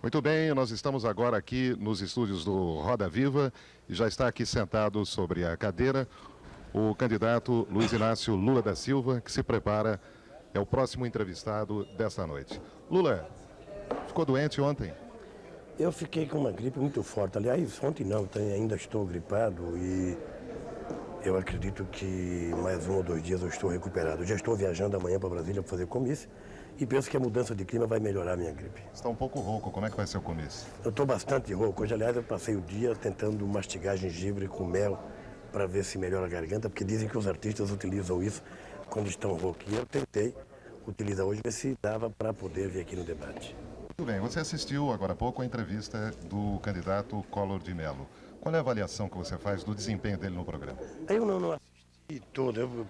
Muito bem, nós estamos agora aqui nos estúdios do Roda Viva e já está aqui sentado sobre a cadeira o candidato Luiz Inácio Lula da Silva, que se prepara, é o próximo entrevistado desta noite. Lula, ficou doente ontem? Eu fiquei com uma gripe muito forte. Aliás, ontem não, ainda estou gripado e eu acredito que mais 1 ou 2 dias eu estou recuperado. Eu já estou viajando amanhã para Brasília para fazer comício e penso que a mudança de clima vai melhorar a minha gripe. Você está um pouco rouco, como é que vai ser o comício? Eu estou bastante rouco. Hoje, aliás, eu passei o dia tentando mastigar gengibre com mel para ver se melhora a garganta, porque dizem que os artistas utilizam isso quando estão roucos. E eu tentei utilizar hoje, ver se dava para poder vir aqui no debate. Muito bem, você assistiu agora há pouco a entrevista do candidato Collor de Mello. Qual é a avaliação que você faz do desempenho dele no programa? Eu não assisti todo, eu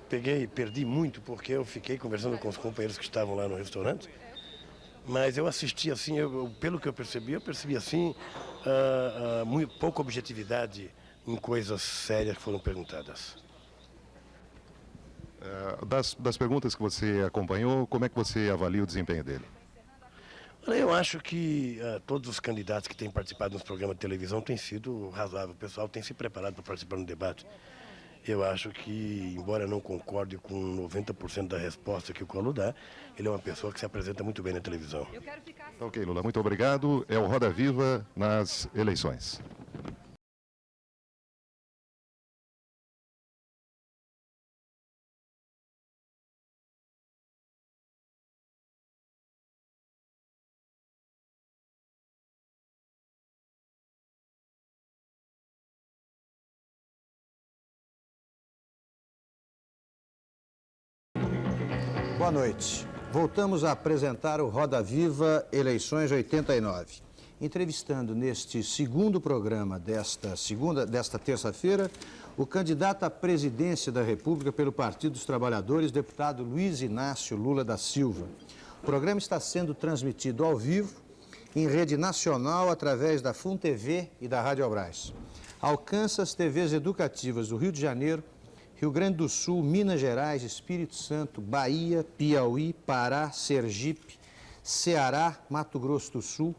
perdi muito porque eu fiquei conversando com os companheiros que estavam lá no restaurante, mas eu assisti assim, pelo que eu percebi assim, muito pouca objetividade em coisas sérias que foram perguntadas. Das perguntas que você acompanhou, como é que você avalia o desempenho dele? Eu acho que todos os candidatos que têm participado nos programas de televisão têm sido razoáveis. O pessoal tem se preparado para participar no debate. Eu acho que, embora não concorde com 90% da resposta que o Collor dá, ele é uma pessoa que se apresenta muito bem na televisão. Ok, Lula, muito obrigado. É o Roda Viva nas eleições. Boa noite. Voltamos a apresentar o Roda Viva Eleições 89. Entrevistando neste segundo programa desta terça-feira, o candidato à presidência da República pelo Partido dos Trabalhadores, deputado Luiz Inácio Lula da Silva. O programa está sendo transmitido ao vivo em rede nacional através da FUNTV e da Rádio Brás. Alcança as TVs educativas do Rio de Janeiro, Rio Grande do Sul, Minas Gerais, Espírito Santo, Bahia, Piauí, Pará, Sergipe, Ceará, Mato Grosso do Sul,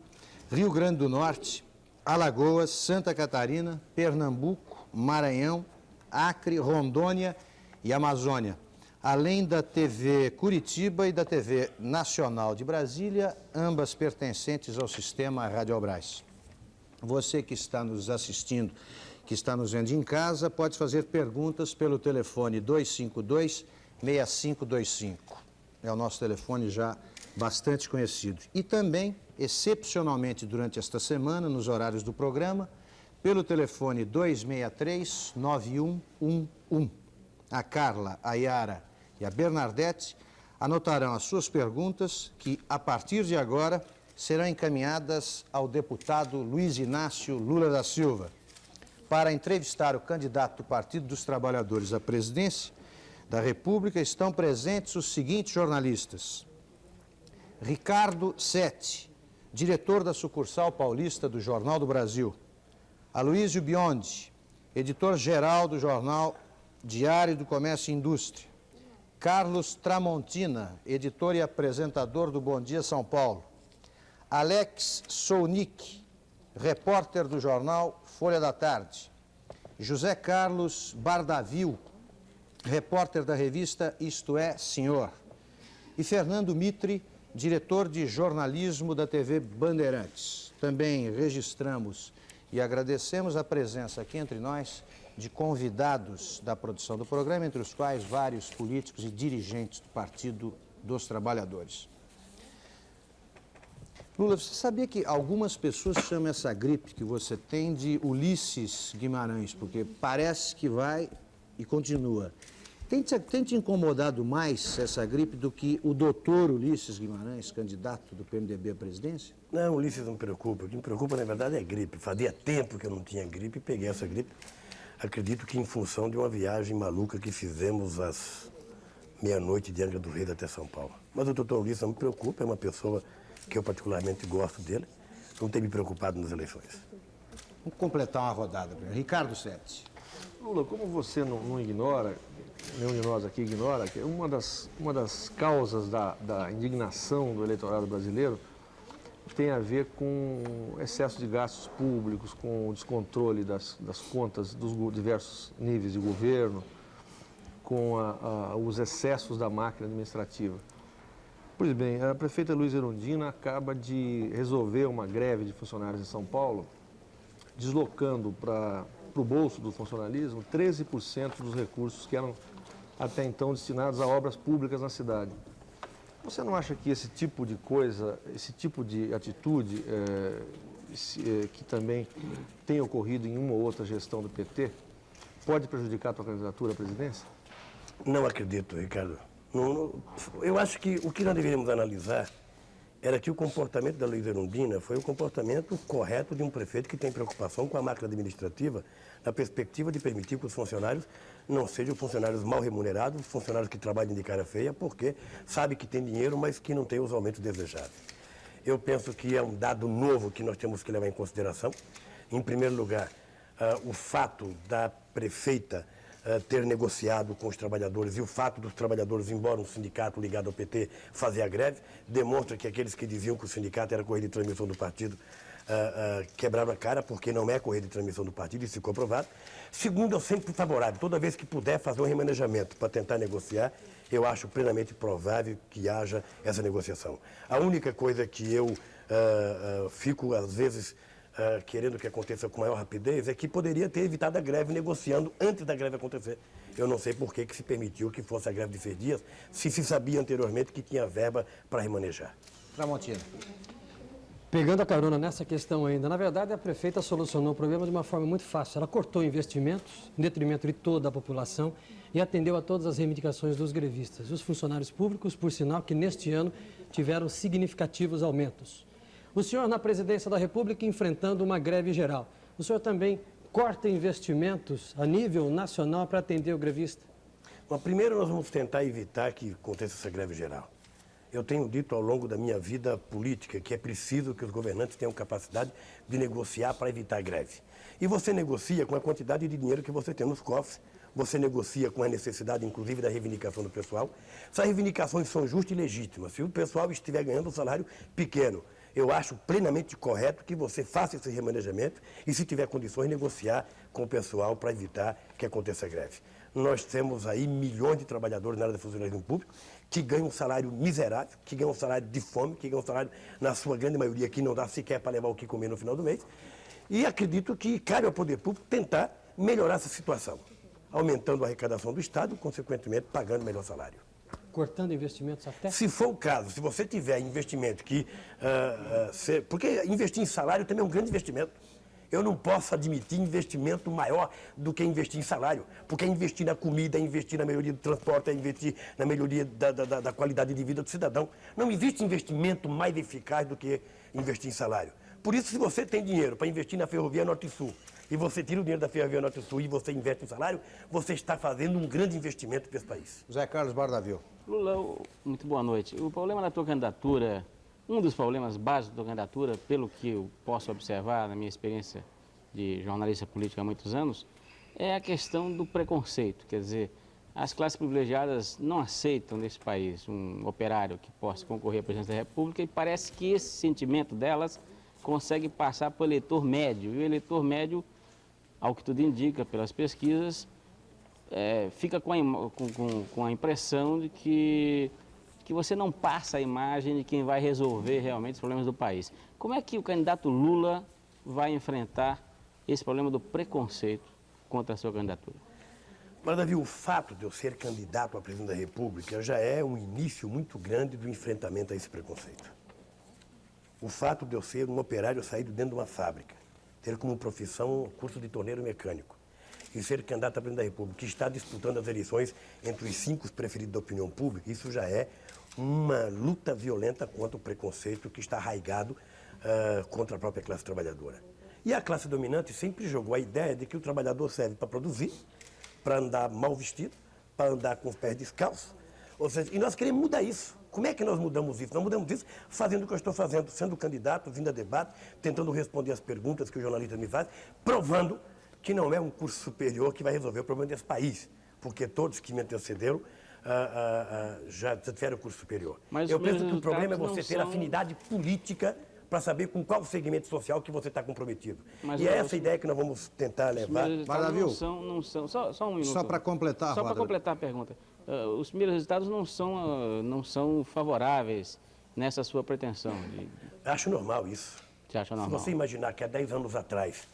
Rio Grande do Norte, Alagoas, Santa Catarina, Pernambuco, Maranhão, Acre, Rondônia e Amazônia, além da TV Curitiba e da TV Nacional de Brasília, ambas pertencentes ao sistema Radiobras. Você que está nos assistindo, que está nos vendo em casa, pode fazer perguntas pelo telefone 252-6525. É o nosso telefone já bastante conhecido. E também, excepcionalmente durante esta semana, nos horários do programa, pelo telefone 263-9111. A Carla, a Yara e a Bernadette anotarão as suas perguntas que, a partir de agora, serão encaminhadas ao deputado Luiz Inácio Lula da Silva. Para entrevistar o candidato do Partido dos Trabalhadores à presidência da República, estão presentes os seguintes jornalistas: Ricardo Sete, diretor da sucursal paulista do Jornal do Brasil; Aloysio Biondi, editor-geral do jornal Diário do Comércio e Indústria; Carlos Tramontina, editor e apresentador do Bom Dia São Paulo; Alex Sounik, repórter do jornal Folha da Tarde; José Carlos Bardavil, repórter da revista Isto É, Senhor; e Fernando Mitre, diretor de jornalismo da TV Bandeirantes. Também registramos e agradecemos a presença aqui entre nós de convidados da produção do programa, entre os quais vários políticos e dirigentes do Partido dos Trabalhadores. Lula, você sabia que algumas pessoas chamam essa gripe que você tem de Ulisses Guimarães, porque parece que vai e continua. Tem te incomodado mais essa gripe do que o doutor Ulisses Guimarães, candidato do PMDB à presidência? Não, Ulisses não me preocupa. O que me preocupa, na verdade, é a gripe. Fazia tempo que eu não tinha gripe e peguei essa gripe. Acredito que em função de uma viagem maluca que fizemos às meia-noite de Angra do Reis até São Paulo. Mas o doutor Ulisses não me preocupa, é uma pessoa que eu particularmente gosto dele, não tem me preocupado nas eleições. Vamos completar uma rodada. Ricardo Sete. Lula, como você não ignora, nenhum de nós aqui ignora, que uma das causas da indignação do eleitorado brasileiro tem a ver com excesso de gastos públicos, com o descontrole das contas dos diversos níveis de governo, com os excessos da máquina administrativa. Pois bem, a prefeita Luísa Erundina acaba de resolver uma greve de funcionários em São Paulo, deslocando para o bolso do funcionalismo 13% dos recursos que eram até então destinados a obras públicas na cidade. Você não acha que esse tipo de coisa, esse tipo de atitude, que também tem ocorrido em uma ou outra gestão do PT, pode prejudicar a sua candidatura à presidência? Não acredito, Ricardo. Eu acho que o que nós deveríamos analisar era que o comportamento da Luísa Erundina foi o comportamento correto de um prefeito que tem preocupação com a máquina administrativa, na perspectiva de permitir que os funcionários não sejam funcionários mal remunerados, funcionários que trabalham de cara feia, porque sabe que tem dinheiro, mas que não tem os aumentos desejados. Eu penso que é um dado novo que nós temos que levar em consideração. Em primeiro lugar, o fato da prefeita ter negociado com os trabalhadores e o fato dos trabalhadores, embora um sindicato ligado ao PT, fazer a greve, demonstra que aqueles que diziam que o sindicato era correia de transmissão do partido quebraram a cara, porque não é correia de transmissão do partido, isso ficou provado. Segundo, eu sempre fui favorável, toda vez que puder fazer um remanejamento para tentar negociar, eu acho plenamente provável que haja essa negociação. A única coisa que eu fico, às vezes, querendo que aconteça com maior rapidez, é que poderia ter evitado a greve negociando antes da greve acontecer. Eu não sei por que se permitiu que fosse a greve de 6 dias, se sabia anteriormente que tinha verba para remanejar. Tramontina. Pegando a carona nessa questão ainda, na verdade a prefeita solucionou o problema de uma forma muito fácil. Ela cortou investimentos em detrimento de toda a população e atendeu a todas as reivindicações dos grevistas. Os funcionários públicos, por sinal, que neste ano tiveram significativos aumentos. O senhor, na presidência da República, enfrentando uma greve geral, o senhor também corta investimentos a nível nacional para atender o grevista? Bom, primeiro nós vamos tentar evitar que aconteça essa greve geral. Eu tenho dito ao longo da minha vida política que é preciso que os governantes tenham capacidade de negociar para evitar a greve. E você negocia com a quantidade de dinheiro que você tem nos cofres, você negocia com a necessidade, inclusive, da reivindicação do pessoal. Essas reivindicações são justas e legítimas. Se o pessoal estiver ganhando um salário pequeno, eu acho plenamente correto que você faça esse remanejamento e, se tiver condições, negociar com o pessoal para evitar que aconteça a greve. Nós temos aí milhões de trabalhadores na área do funcionalismo público que ganham um salário miserável, que ganham um salário de fome, que ganham um salário, na sua grande maioria, que não dá sequer para levar o que comer no final do mês. E acredito que cabe ao poder público tentar melhorar essa situação, aumentando a arrecadação do Estado, consequentemente pagando melhor salário. Cortando investimentos até? Se for o caso, se você tiver investimento que... porque investir em salário também é um grande investimento. Eu não posso admitir investimento maior do que investir em salário, porque é investir na comida, é investir na melhoria do transporte, é investir na melhoria da qualidade de vida do cidadão. Não existe investimento mais eficaz do que investir em salário. Por isso, se você tem dinheiro para investir na Ferrovia Norte-Sul, e você tira o dinheiro da Ferrovia Norte-Sul e você investe em salário, você está fazendo um grande investimento para esse país. José Carlos Bardavil. Lula, muito boa noite. O problema da tua candidatura, um dos problemas básicos da tua candidatura, pelo que eu posso observar na minha experiência de jornalista político há muitos anos, é a questão do preconceito. Quer dizer, as classes privilegiadas não aceitam nesse país um operário que possa concorrer à presidência da República e parece que esse sentimento delas consegue passar para o eleitor médio. E o eleitor médio, ao que tudo indica pelas pesquisas, fica com a impressão de que você não passa a imagem de quem vai resolver realmente os problemas do país. Como é que o candidato Lula vai enfrentar esse problema do preconceito contra a sua candidatura? Mas, Davi, o fato de eu ser candidato a presidente da República já é um início muito grande do enfrentamento a esse preconceito. O fato de eu ser um operário saído dentro de uma fábrica, ter como profissão o curso de torneiro mecânico, e ser candidato a presidente da República, que está disputando as eleições entre os 5 preferidos da opinião pública, isso já é uma luta violenta contra o preconceito que está arraigado contra a própria classe trabalhadora. E a classe dominante sempre jogou a ideia de que o trabalhador serve para produzir, para andar mal vestido, para andar com os pés descalços. Ou seja, e nós queremos mudar isso. Como é que nós mudamos isso? Nós mudamos isso fazendo o que eu estou fazendo, sendo candidato, vindo a debate, tentando responder as perguntas que o jornalista me faz, provando que não é um curso superior que vai resolver o problema desse país, porque todos que me antecederam já tiveram curso superior. Mas eu penso que o problema é você ter são... afinidade política para saber com qual segmento social que você está comprometido. Mas e é essa ideia que nós vamos tentar levar. Maravilha. Não são, só um minuto. Só para completar, Só para Roda. completar a pergunta. Os primeiros resultados não são favoráveis nessa sua pretensão. Acho normal isso. Você acha Se normal? você imaginar que há 10 anos atrás,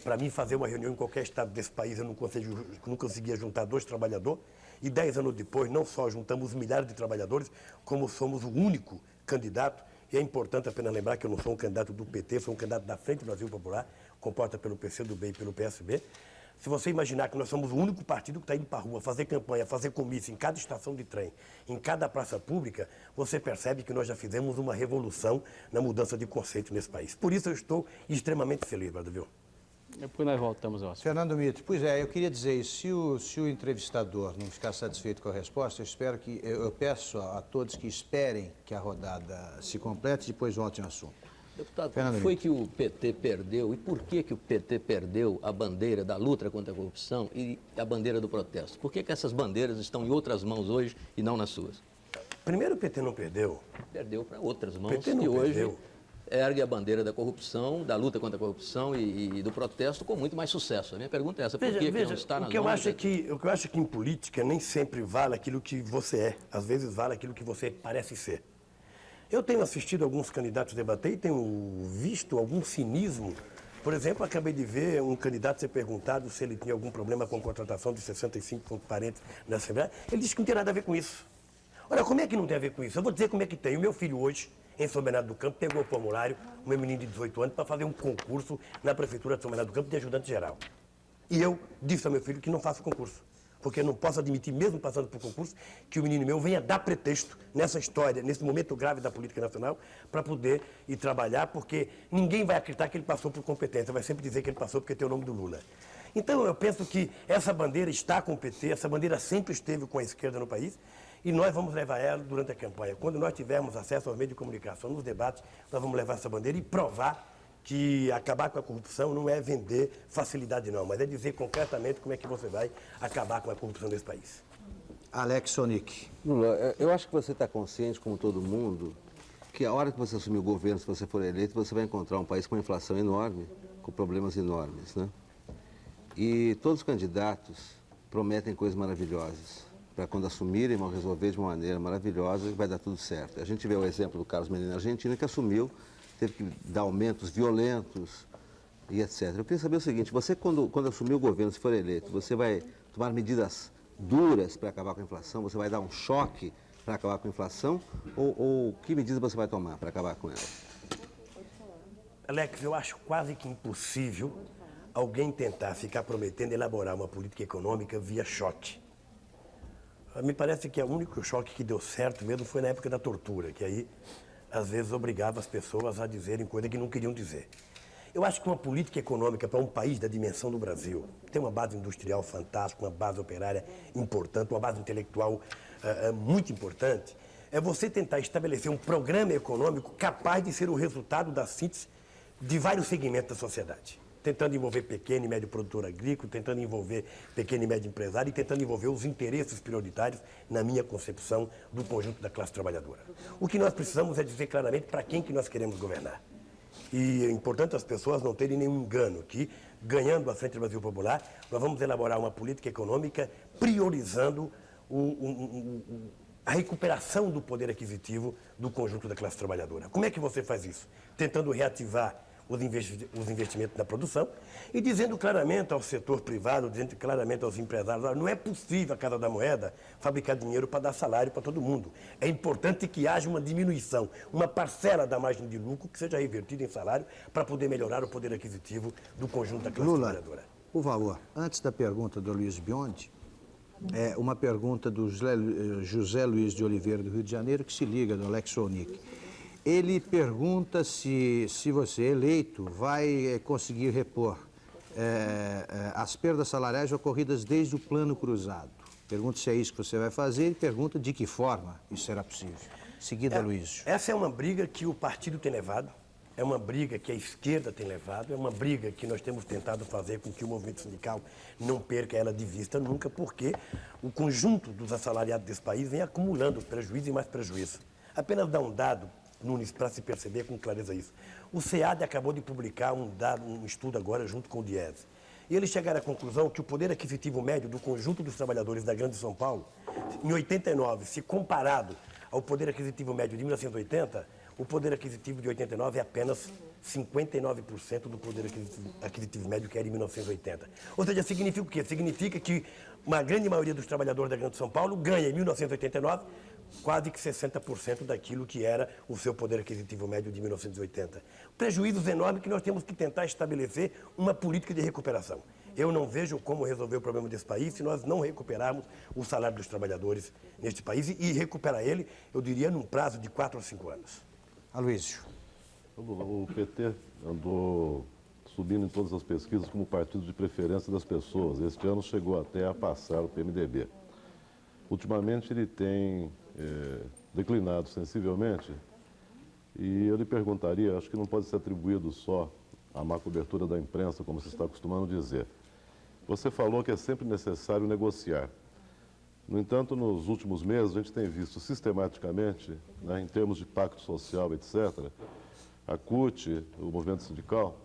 para mim fazer uma reunião em qualquer estado desse país, eu não conseguia juntar 2 trabalhadores, e 10 anos depois, não só juntamos milhares de trabalhadores, como somos o único candidato, e é importante apenas lembrar que eu não sou um candidato do PT, sou um candidato da Frente Brasil Popular, composta pelo PCdoB e pelo PSB. Se você imaginar que nós somos o único partido que está indo para a rua fazer campanha, fazer comício em cada estação de trem, em cada praça pública, você percebe que nós já fizemos uma revolução na mudança de conceito nesse país. Por isso eu estou extremamente feliz, Bradovil. Depois nós voltamos ao assunto. Fernando Mitre, pois é, eu queria dizer isso, se o entrevistador não ficar satisfeito com a resposta, eu peço a todos que esperem que a rodada se complete e depois voltem ao assunto. Deputado, Fernando foi que o PT perdeu e por que o PT perdeu a bandeira da luta contra a corrupção e a bandeira do protesto? Por que essas bandeiras estão em outras mãos hoje e não nas suas? Primeiro, o PT não perdeu. Perdeu para outras mãos PT não que hoje perdeu. ergue a bandeira da corrupção, da luta contra a corrupção e do protesto com muito mais sucesso. A minha pergunta é essa, por que não está nas o que eu mãos? acho é que em política nem sempre vale aquilo que você é. Às vezes vale aquilo que você parece ser. Eu tenho assistido alguns candidatos debater e tenho visto algum cinismo. Por exemplo, acabei de ver um candidato ser perguntado se ele tinha algum problema com a contratação de 65 parentes na Assembleia. Ele disse que não tem nada a ver com isso. Olha, como é que não tem a ver com isso? Eu vou dizer como é que tem. O meu filho hoje, em São Bernardo do Campo, pegou o formulário, o meu menino de 18 anos, para fazer um concurso na Prefeitura de São Bernardo do Campo de ajudante geral. E eu disse ao meu filho que não faça o concurso. Porque eu não posso admitir, mesmo passando por concurso, que o menino meu venha dar pretexto nessa história, nesse momento grave da política nacional, para poder ir trabalhar, porque ninguém vai acreditar que ele passou por competência, vai sempre dizer que ele passou porque tem o nome do Lula. Então eu penso que essa bandeira está com o PT, essa bandeira sempre esteve com a esquerda no país, e nós vamos levar ela durante a campanha. Quando nós tivermos acesso aos meios de comunicação, nos debates, nós vamos levar essa bandeira e provar que acabar com a corrupção não é vender facilidade não, mas é dizer concretamente como é que você vai acabar com a corrupção desse país. Alex Sonic. Lula, eu acho que você está consciente, como todo mundo, que a hora que você assumir o governo, se você for eleito, você vai encontrar um país com uma inflação enorme, com problemas enormes, né? E todos os candidatos prometem coisas maravilhosas, para quando assumirem vão resolver de uma maneira maravilhosa e vai dar tudo certo. A gente vê o exemplo do Carlos Menino na Argentina, que assumiu, teve que dar aumentos violentos e etc. Eu queria saber o seguinte, você quando assumir o governo, se for eleito, você vai tomar medidas duras para acabar com a inflação? Você vai dar um choque para acabar com a inflação? Ou que medidas você vai tomar para acabar com ela? Alex, eu acho quase que impossível alguém tentar ficar prometendo elaborar uma política econômica via choque. Me parece que o único choque que deu certo mesmo foi na época da tortura, que aí às vezes obrigava as pessoas a dizerem coisas que não queriam dizer. Eu acho que uma política econômica para um país da dimensão do Brasil, tem uma base industrial fantástica, uma base operária importante, uma base intelectual muito importante, é você tentar estabelecer um programa econômico capaz de ser o resultado da síntese de vários segmentos da sociedade. Tentando envolver pequeno e médio produtor agrícola, tentando envolver pequeno e médio empresário e tentando envolver os interesses prioritários, na minha concepção, do conjunto da classe trabalhadora. O que nós precisamos é dizer claramente para quem que nós queremos governar. E é importante as pessoas não terem nenhum engano que, ganhando a Frente Brasil Popular, nós vamos elaborar uma política econômica priorizando a recuperação do poder aquisitivo do conjunto da classe trabalhadora. Como é que você faz isso? Tentando reativar os investimentos na produção e dizendo claramente ao setor privado, dizendo claramente aos empresários, não é possível a Casa da Moeda fabricar dinheiro para dar salário para todo mundo. É importante que haja uma diminuição, uma parcela da margem de lucro que seja revertida em salário para poder melhorar o poder aquisitivo do conjunto da classe trabalhadora. Por favor, antes da pergunta do Luiz Biondi, uma pergunta do José Luiz de Oliveira, do Rio de Janeiro, que se liga do Alex Sonic. Ele pergunta se você, eleito, vai conseguir repor as perdas salariais ocorridas desde o Plano Cruzado. Pergunta se é isso que você vai fazer e pergunta de que forma isso será possível. Seguida, Luiz. Essa é uma briga que o partido tem levado, é uma briga que a esquerda tem levado, é uma briga que nós temos tentado fazer com que o movimento sindical não perca ela de vista nunca, porque o conjunto dos assalariados desse país vem acumulando prejuízo e mais prejuízo. Apenas dar um dado Nunes, para se perceber com clareza isso. O SEAD acabou de publicar um estudo agora junto com o Diese. E eles chegaram à conclusão que o poder aquisitivo médio do conjunto dos trabalhadores da Grande São Paulo, em 89, se comparado ao poder aquisitivo médio de 1980, o poder aquisitivo de 89 é apenas 59% do poder aquisitivo médio que era em 1980. Ou seja, significa o quê? Significa que uma grande maioria dos trabalhadores da Grande São Paulo ganha em 1989 quase que 60% daquilo que era o seu poder aquisitivo médio de 1980. Prejuízos enormes que nós temos que tentar estabelecer uma política de recuperação. Eu não vejo como resolver o problema desse país se nós não recuperarmos o salário dos trabalhadores neste país e recuperar ele, eu diria, num prazo de 4 ou 5 anos. Aloysio. O PT andou subindo em todas as pesquisas como partido de preferência das pessoas. Este ano chegou até a passar o PMDB. Ultimamente ele tem declinado sensivelmente e eu lhe perguntaria, acho que não pode ser atribuído só à má cobertura da imprensa, como você está acostumando dizer. Você falou que é sempre necessário negociar. No entanto, nos últimos meses, a gente tem visto sistematicamente, né, em termos de pacto social, etc., a CUT, o movimento sindical,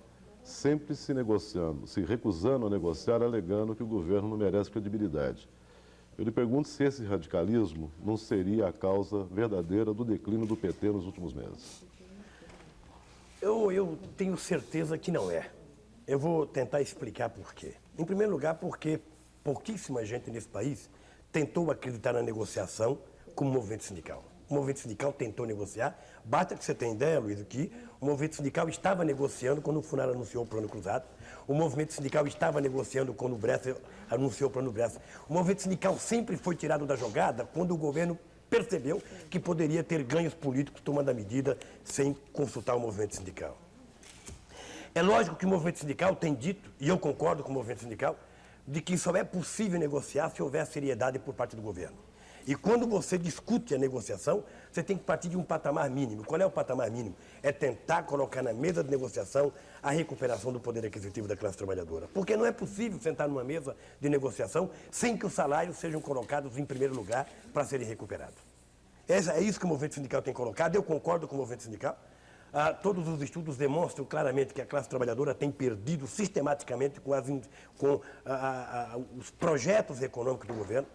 sempre se negociando, se recusando a negociar, alegando que o governo não merece credibilidade. Eu lhe pergunto se esse radicalismo não seria a causa verdadeira do declínio do PT nos últimos meses. Eu tenho certeza que não é. Eu vou tentar explicar por quê. Em primeiro lugar, porque pouquíssima gente nesse país tentou acreditar na negociação como movimento sindical. O movimento sindical tentou negociar. Basta que você tenha ideia, Luiz, que o movimento sindical estava negociando quando o Funaro anunciou o Plano Cruzado. O movimento sindical estava negociando quando o Bresser anunciou o Plano Bresser. O movimento sindical sempre foi tirado da jogada quando o governo percebeu que poderia ter ganhos políticos tomando a medida sem consultar o movimento sindical. É lógico que o movimento sindical tem dito, e eu concordo com o movimento sindical, de que só é possível negociar se houver seriedade por parte do governo. E quando você discute a negociação, você tem que partir de um patamar mínimo. Qual é o patamar mínimo? É tentar colocar na mesa de negociação a recuperação do poder aquisitivo da classe trabalhadora. Porque não é possível sentar numa mesa de negociação sem que os salários sejam colocados em primeiro lugar para serem recuperados. É isso que o movimento sindical tem colocado. Eu concordo com o movimento sindical. Todos os estudos demonstram claramente que a classe trabalhadora tem perdido sistematicamente com os projetos econômicos do governo.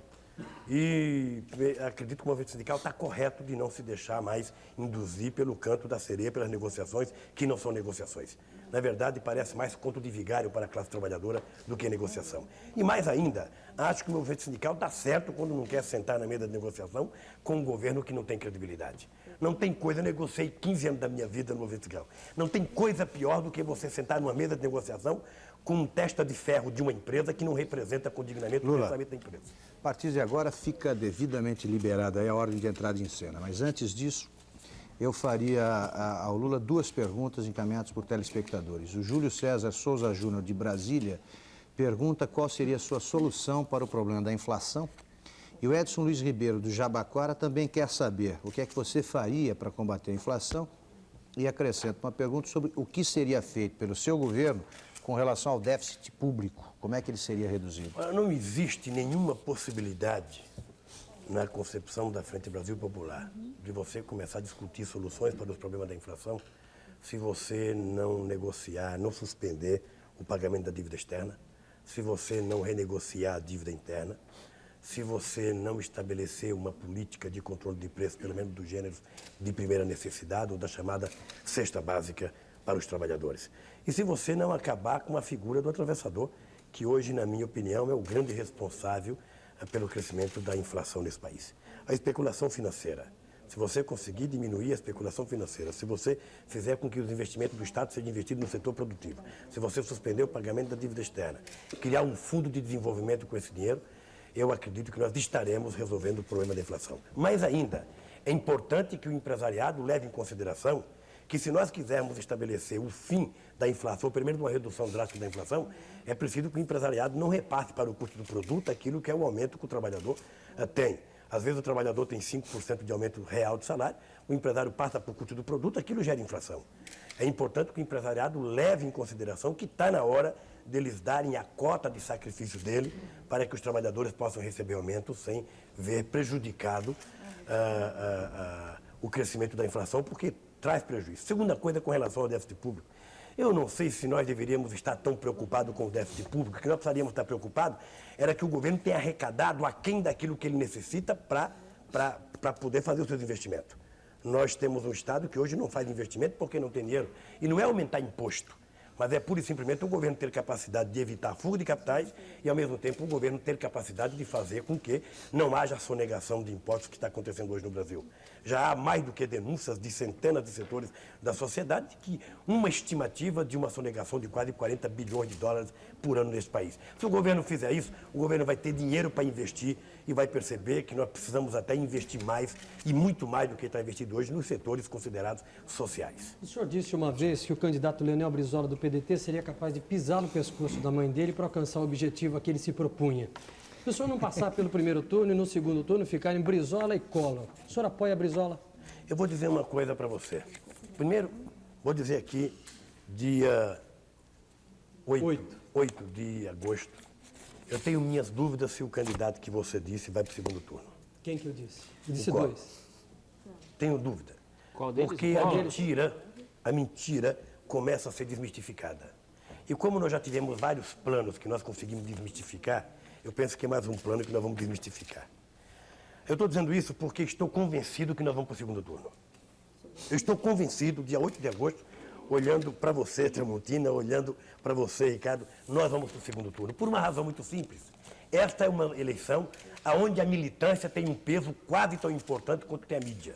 E acredito que o movimento sindical está correto de não se deixar mais induzir pelo canto da sereia, pelas negociações que não são negociações. Na verdade, parece mais conto de vigário para a classe trabalhadora do que negociação. E mais ainda, acho que o movimento sindical está certo quando não quer sentar na mesa de negociação com um governo que não tem credibilidade. Não tem coisa, eu negociei 15 anos da minha vida no movimento sindical. Não tem coisa pior do que você sentar numa mesa de negociação com um testa de ferro de uma empresa que não representa com dignamente o pensamento da empresa. A partir de agora fica devidamente liberada aí a ordem de entrada em cena. Mas antes disso, eu faria ao Lula duas perguntas encaminhadas por telespectadores. O Júlio César Souza Júnior, de Brasília, pergunta qual seria a sua solução para o problema da inflação. E o Edson Luiz Ribeiro, do Jabaquara, também quer saber o que é que você faria para combater a inflação. E acrescenta uma pergunta sobre o que seria feito pelo seu governo com relação ao déficit público. Como é que ele seria reduzido? Não existe nenhuma possibilidade na concepção da Frente Brasil Popular de você começar a discutir soluções para os problemas da inflação se você não negociar, não suspender o pagamento da dívida externa, se você não renegociar a dívida interna, se você não estabelecer uma política de controle de preço, pelo menos dos gêneros de primeira necessidade ou da chamada cesta básica para os trabalhadores. E se você não acabar com a figura do atravessador, que hoje, na minha opinião, é o grande responsável pelo crescimento da inflação nesse país. A especulação financeira. Se você conseguir diminuir a especulação financeira, se você fizer com que os investimentos do Estado sejam investidos no setor produtivo, se você suspender o pagamento da dívida externa, criar um fundo de desenvolvimento com esse dinheiro, eu acredito que nós estaremos resolvendo o problema da inflação. Mais ainda, é importante que o empresariado leve em consideração que se nós quisermos estabelecer o fim da inflação, ou pelo menos uma redução drástica da inflação, é preciso que o empresariado não repasse para o custo do produto aquilo que é o aumento que o trabalhador tem. Às vezes o trabalhador tem 5% de aumento real de salário, o empresário passa para o custo do produto, aquilo gera inflação. É importante que o empresariado leve em consideração que está na hora deles darem a cota de sacrifício dele para que os trabalhadores possam receber aumento sem ver prejudicado o crescimento da inflação, porque traz prejuízo. Segunda coisa, com relação ao déficit público. Eu não sei se nós deveríamos estar tão preocupados com o déficit público. O que nós precisaríamos estar preocupados era que o governo tenha arrecadado aquém daquilo que ele necessita para poder fazer os seus investimentos. Nós temos um Estado que hoje não faz investimento porque não tem dinheiro. E não é aumentar imposto, mas é pura e simplesmente o governo ter capacidade de evitar a fuga de capitais e, ao mesmo tempo, o governo ter capacidade de fazer com que não haja a sonegação de impostos que está acontecendo hoje no Brasil. Já há mais do que denúncias de centenas de setores da sociedade que uma estimativa de uma sonegação de quase 40 bilhões de dólares por ano nesse país. Se o governo fizer isso, o governo vai ter dinheiro para investir e vai perceber que nós precisamos até investir mais e muito mais do que está investido hoje nos setores considerados sociais. O senhor disse uma vez que o candidato Leonel Brizola do PDT seria capaz de pisar no pescoço da mãe dele para alcançar o objetivo a que ele se propunha. Se o senhor não passar pelo primeiro turno e no segundo turno ficar em Brizola e Collor, o senhor apoia a Brizola? Eu vou dizer uma coisa para você. Primeiro, vou dizer aqui, dia 8 de agosto, eu tenho minhas dúvidas se o candidato que você disse vai para o segundo turno. Quem que eu disse? Eu disse O qual? 2. Tenho dúvida. Qual deles? Porque Qual? a mentira começa a ser desmistificada. E como nós já tivemos vários planos que nós conseguimos desmistificar, eu penso que é mais um plano que nós vamos desmistificar. Eu estou dizendo isso porque estou convencido que nós vamos para o segundo turno. Eu estou convencido, dia 8 de agosto, olhando para você, Tramontina, olhando para você, Ricardo, nós vamos para o segundo turno. Por uma razão muito simples. Esta é uma eleição onde a militância tem um peso quase tão importante quanto tem a mídia.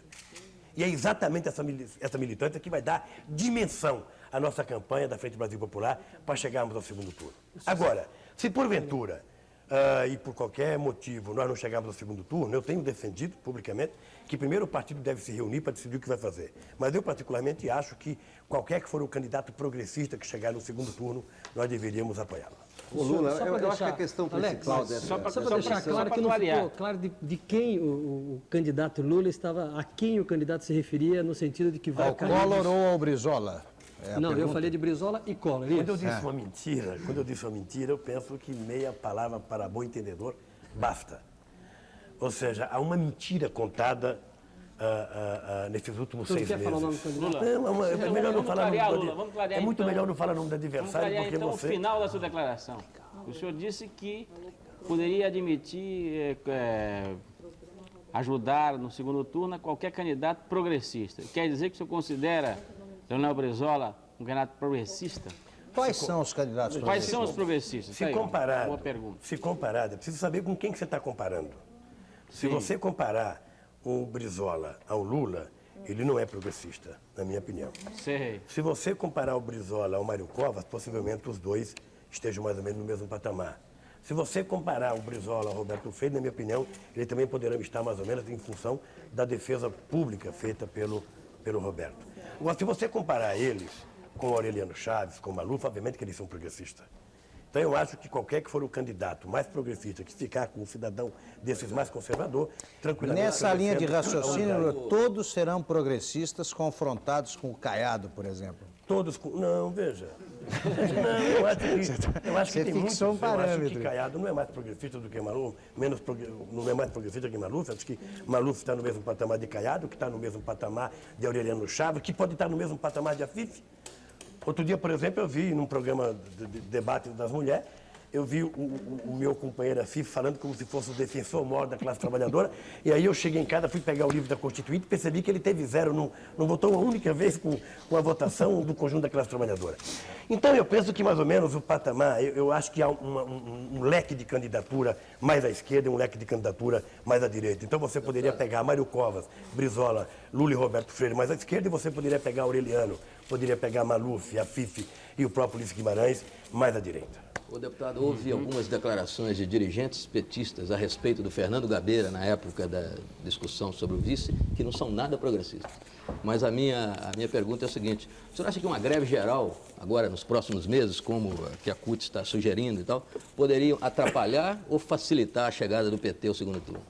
E é exatamente essa militância que vai dar dimensão à nossa campanha da Frente Brasil Popular para chegarmos ao segundo turno. Agora, se porventura e por qualquer motivo nós não chegarmos ao segundo turno, eu tenho defendido publicamente que primeiro o partido deve se reunir para decidir o que vai fazer. Mas eu particularmente acho que qualquer que for o candidato progressista que chegar no segundo turno, nós deveríamos apoiá-lo. Ô, Lula, Só pra eu acho que deixar- a questão Alex, principal dessa... Só para deixar só claro pra que não clarear. ficou claro de quem o candidato Lula estava, a quem o candidato se referia no sentido de que vai Ao Collor ou ao Brizola? É a Não, eu pergunta. falei de Brizola e Collor. Quando eu Isso. disse uma mentira, eu penso que meia palavra para bom entendedor basta. Ou seja, há uma mentira contada nesses últimos Você 6 quer meses. falar o nome do candidato? Lula. É melhor não Vamos falar clarear, nome Lula, vamos clarear, É muito então. melhor não falar nome do Vamos adversário, clarear, porque então, você... o final da sua declaração. O senhor disse que poderia admitir, ajudar no segundo turno qualquer candidato progressista. Quer dizer que o senhor considera Leonel Brizola um candidato progressista? Quais são os candidatos? Quais são os progressistas? Tá Se aí, ó, comparado, boa pergunta. se comparado, é preciso saber com quem que você está comparando. Se Sim. você comparar o Brizola ao Lula, ele não é progressista, na minha opinião. Sei. Se você comparar o Brizola ao Mário Covas, possivelmente os dois estejam mais ou menos no mesmo patamar. Se você comparar o Brizola ao Roberto Freire, na minha opinião, ele também poderá estar mais ou menos em função da defesa pública feita pelo Roberto. Agora, se você comparar eles com o Aureliano Chaves, com o Maluf, obviamente que eles são progressistas. Então, eu acho que qualquer que for o candidato mais progressista que ficar com um cidadão desses mais conservador, tranquilamente... Nessa linha de oferecendo a raciocínio, unidade. Lula, todos serão progressistas confrontados com o Caiado, por exemplo. Todos com... Não, veja. Não, eu acho que Você tem muitos. fixou um Eu acho parâmetro. que Caiado não é mais progressista do que Maluf, não é mais progressista que Maluf. Acho que Maluf está no mesmo patamar de Caiado, que está no mesmo patamar de Aureliano Chaves, que pode estar no mesmo patamar de Afif. Outro dia, por exemplo, eu vi num programa de debate das mulheres, eu vi o meu companheiro Afif falando como se fosse o defensor maior da classe trabalhadora, e aí eu cheguei em casa, fui pegar o livro da Constituinte e percebi que ele teve zero, não votou uma única vez com a votação do conjunto da classe trabalhadora. Então eu penso que mais ou menos o patamar, eu acho que há um leque de candidatura mais à esquerda e um leque de candidatura mais à direita. Então você poderia pegar Mário Covas, Brizola, Lula e Roberto Freire mais à esquerda, e você poderia pegar Aureliano, poderia pegar Maluf, Afif e o próprio Ulisses Guimarães mais à direita. O deputado, houve algumas declarações de dirigentes petistas a respeito do Fernando Gabeira, na época da discussão sobre o vice, que não são nada progressistas. Mas a minha pergunta é a seguinte: o senhor acha que uma greve geral, agora nos próximos meses, como a que a CUT está sugerindo e tal, poderiam atrapalhar ou facilitar a chegada do PT ao segundo turno?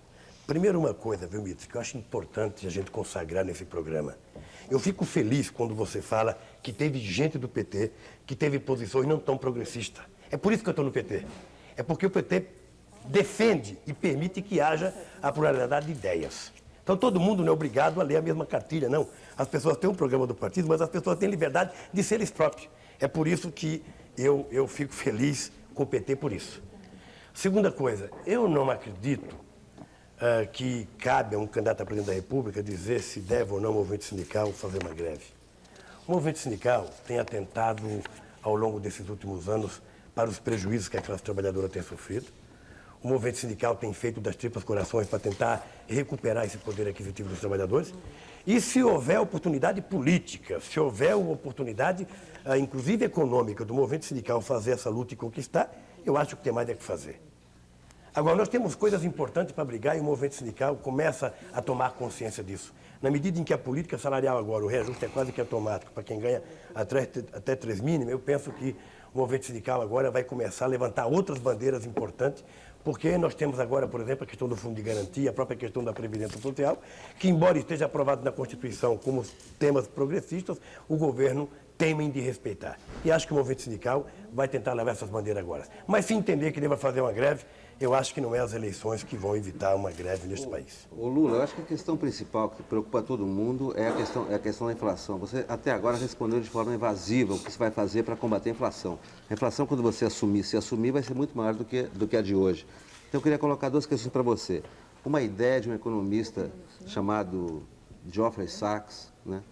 Primeiro uma coisa, viu, Mito, que eu acho importante a gente consagrar nesse programa. Eu fico feliz quando você fala que teve gente do PT que teve posições não tão progressistas. É por isso que eu estou no PT. É porque o PT defende e permite que haja a pluralidade de ideias. Então todo mundo não é obrigado a ler a mesma cartilha, não. As pessoas têm um programa do partido, mas as pessoas têm liberdade de ser eles próprios. É por isso que eu fico feliz com o PT por isso. Segunda coisa, eu não acredito que cabe a um candidato a presidente da República dizer se deve ou não o movimento sindical fazer uma greve. O movimento sindical tem atentado ao longo desses últimos anos para os prejuízos que a classe trabalhadora tem sofrido. O movimento sindical tem feito das tripas corações para tentar recuperar esse poder aquisitivo dos trabalhadores. E se houver oportunidade política, se houver uma oportunidade, inclusive econômica, do movimento sindical fazer essa luta e conquistar, eu acho que tem mais é que fazer. Agora, nós temos coisas importantes para brigar e o movimento sindical começa a tomar consciência disso. Na medida em que a política salarial agora, o reajuste é quase que automático para quem ganha até 3 mínimos, eu penso que o movimento sindical agora vai começar a levantar outras bandeiras importantes, porque nós temos agora, por exemplo, a questão do fundo de garantia, a própria questão da Previdência Social, que embora esteja aprovado na Constituição como temas progressistas, o governo temem de respeitar. E acho que o movimento sindical vai tentar levar essas bandeiras agora. Mas se entender que deva fazer uma greve, eu acho que não é as eleições que vão evitar uma greve neste país. Ô Lula, eu acho que a questão principal que preocupa todo mundo é a questão da inflação. Você até agora respondeu de forma evasiva o que você vai fazer para combater a inflação. A inflação, quando você se assumir, vai ser muito maior do que a de hoje. Então eu queria colocar 2 questões para você. Uma ideia de um economista chamado Geoffrey Sachs, né?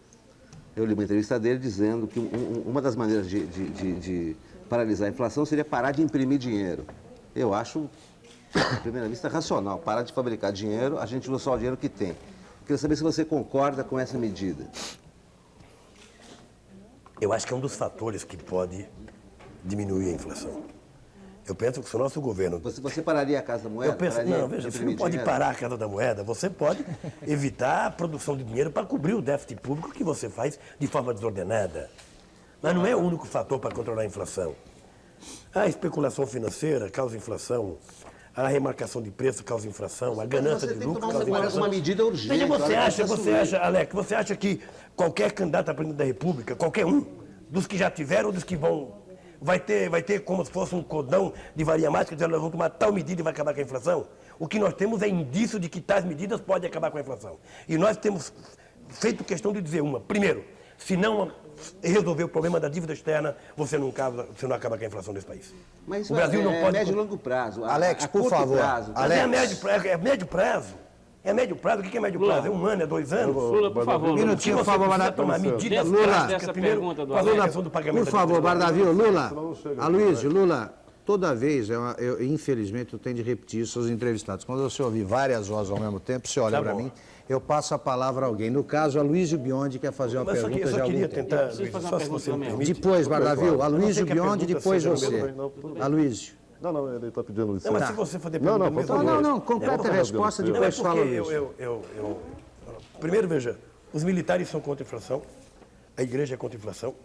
Eu li uma entrevista dele dizendo que uma das maneiras de paralisar a inflação seria parar de imprimir dinheiro. Eu acho, à primeira vista, racional. Parar de fabricar dinheiro, a gente usa só o dinheiro que tem. Queria saber se você concorda com essa medida. Eu acho que é um dos fatores que pode diminuir a inflação. Eu penso que se o nosso governo... Você pararia a Casa da Moeda? Eu penso, não, veja, você não pode parar a Casa da Moeda, você pode evitar a produção de dinheiro para cobrir o déficit público que você faz de forma desordenada. Mas não é o único fator para controlar a inflação. A especulação financeira causa inflação, a remarcação de preço causa inflação, a ganância de lucro causa inflação. Uma medida urgente. Veja, você acha que qualquer candidato a presidente da República, qualquer um, dos que já tiveram ou dos que vão... Vai ter como se fosse um cordão de varia mágica, dizendo, nós vamos tomar tal medida e vai acabar com a inflação? O que nós temos é indício de que tais medidas podem acabar com a inflação. E nós temos feito questão de dizer primeiro, se não resolver o problema da dívida externa, você não acaba com a inflação desse país. Mas o Brasil não pode... médio e longo prazo. Alex, por favor. Mas é médio prazo. É médio prazo? O que é médio prazo? É 1 ano, é 2 anos? Lula, por favor. Um minutinho, por favor, Bardavi. Tomar medidas drásticas primeiro, fazer a questão do pagamento. Por favor, Bardavi, Lula, Aloysio, Lula, toda vez, infelizmente, eu tenho de repetir isso aos entrevistados. Quando você ouvir várias vozes ao mesmo tempo, você olha para mim, eu passo a palavra a alguém. No caso, Aloysio Biondi quer fazer uma pergunta eu de só algum queria tempo. tentar, só se você me permite. Depois, Bardavi, Aloysio Biondi, depois você. Aloysio. Não, ele está pedindo licença. Não, mas se você for depender do mesmo... Não, completa a resposta, depois fala isso. Primeiro, veja, os militares são contra a inflação, a igreja é contra a inflação,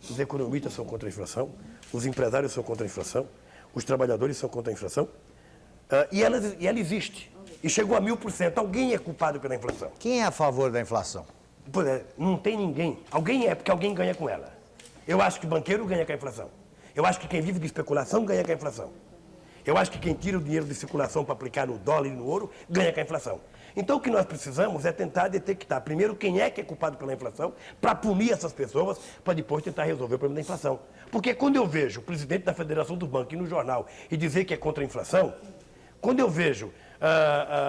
os economistas são contra a inflação, os empresários são contra a inflação, os trabalhadores são contra a inflação, e ela existe. E chegou a 1000%. Alguém é culpado pela inflação. Quem é a favor da inflação? Pois é, não tem ninguém. Alguém é, porque alguém ganha com ela. Eu acho que o banqueiro ganha com a inflação. Eu acho que quem vive de especulação ganha com a inflação. Eu acho que quem tira o dinheiro de circulação para aplicar no dólar e no ouro ganha com a inflação. Então o que nós precisamos é tentar detectar primeiro quem é que é culpado pela inflação, para punir essas pessoas, para depois tentar resolver o problema da inflação. Porque quando eu vejo o presidente da Federação dos Bancos ir no jornal e dizer que é contra a inflação, quando eu vejo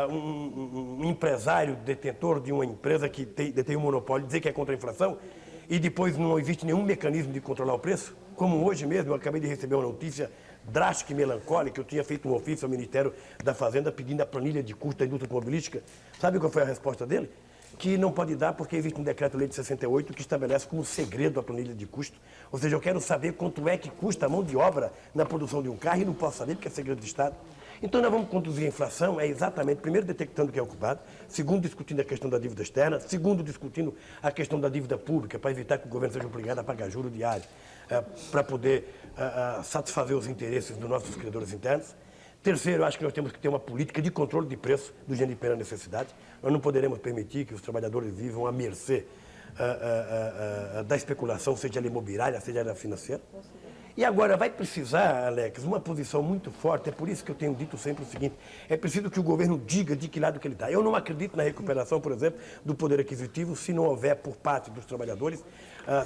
um empresário detentor de uma empresa que detém um monopólio dizer que é contra a inflação, e depois não existe nenhum mecanismo de controlar o preço, como hoje mesmo eu acabei de receber uma notícia drástica e melancólica, eu tinha feito um ofício ao Ministério da Fazenda pedindo a planilha de custo da indústria automobilística. Sabe qual foi a resposta dele? Que não pode dar porque existe um decreto-lei de 68 que estabelece como segredo a planilha de custo. Ou seja, eu quero saber quanto é que custa a mão de obra na produção de um carro e não posso saber porque é segredo de Estado. Então nós vamos conduzir a inflação, exatamente, primeiro detectando quem é o culpado, segundo discutindo a questão da dívida externa, segundo discutindo a questão da dívida pública, para evitar que o governo seja obrigado a pagar juros diários, para poder satisfazer os interesses dos nossos credores internos. Terceiro, eu acho que nós temos que ter uma política de controle de preço do dinheiro de primeira necessidade. Nós não poderemos permitir que os trabalhadores vivam à mercê da especulação, seja ela imobiliária, seja ela financeira. E agora vai precisar, Alex, uma posição muito forte, é por isso que eu tenho dito sempre o seguinte, é preciso que o governo diga de que lado que ele está. Eu não acredito na recuperação, por exemplo, do poder aquisitivo se não houver por parte dos trabalhadores,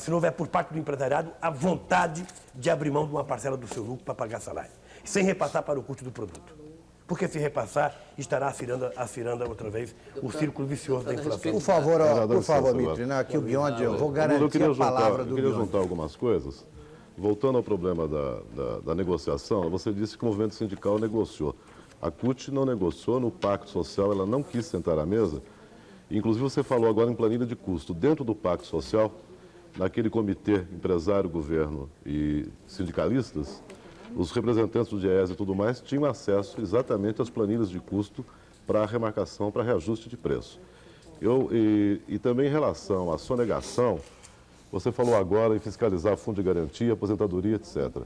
se não houver por parte do empresariado a vontade de abrir mão de uma parcela do seu lucro para pagar salário, sem repassar para o custo do produto. Porque se repassar, estará aspirando outra vez o círculo vicioso da inflação. Por favor, Mitri, aqui o Biondi, eu vou garantir a palavra do Eu queria Biondi. juntar algumas coisas. Voltando ao problema da negociação, você disse que o movimento sindical negociou. A CUT não negociou, no Pacto Social ela não quis sentar à mesa. Inclusive você falou agora em planilha de custo. Dentro do Pacto Social, naquele comitê empresário, governo e sindicalistas, os representantes do DIEESE e tudo mais tinham acesso exatamente às planilhas de custo para remarcação, para reajuste de preço. E também em relação à sonegação, você falou agora em fiscalizar fundo de garantia, aposentadoria, etc.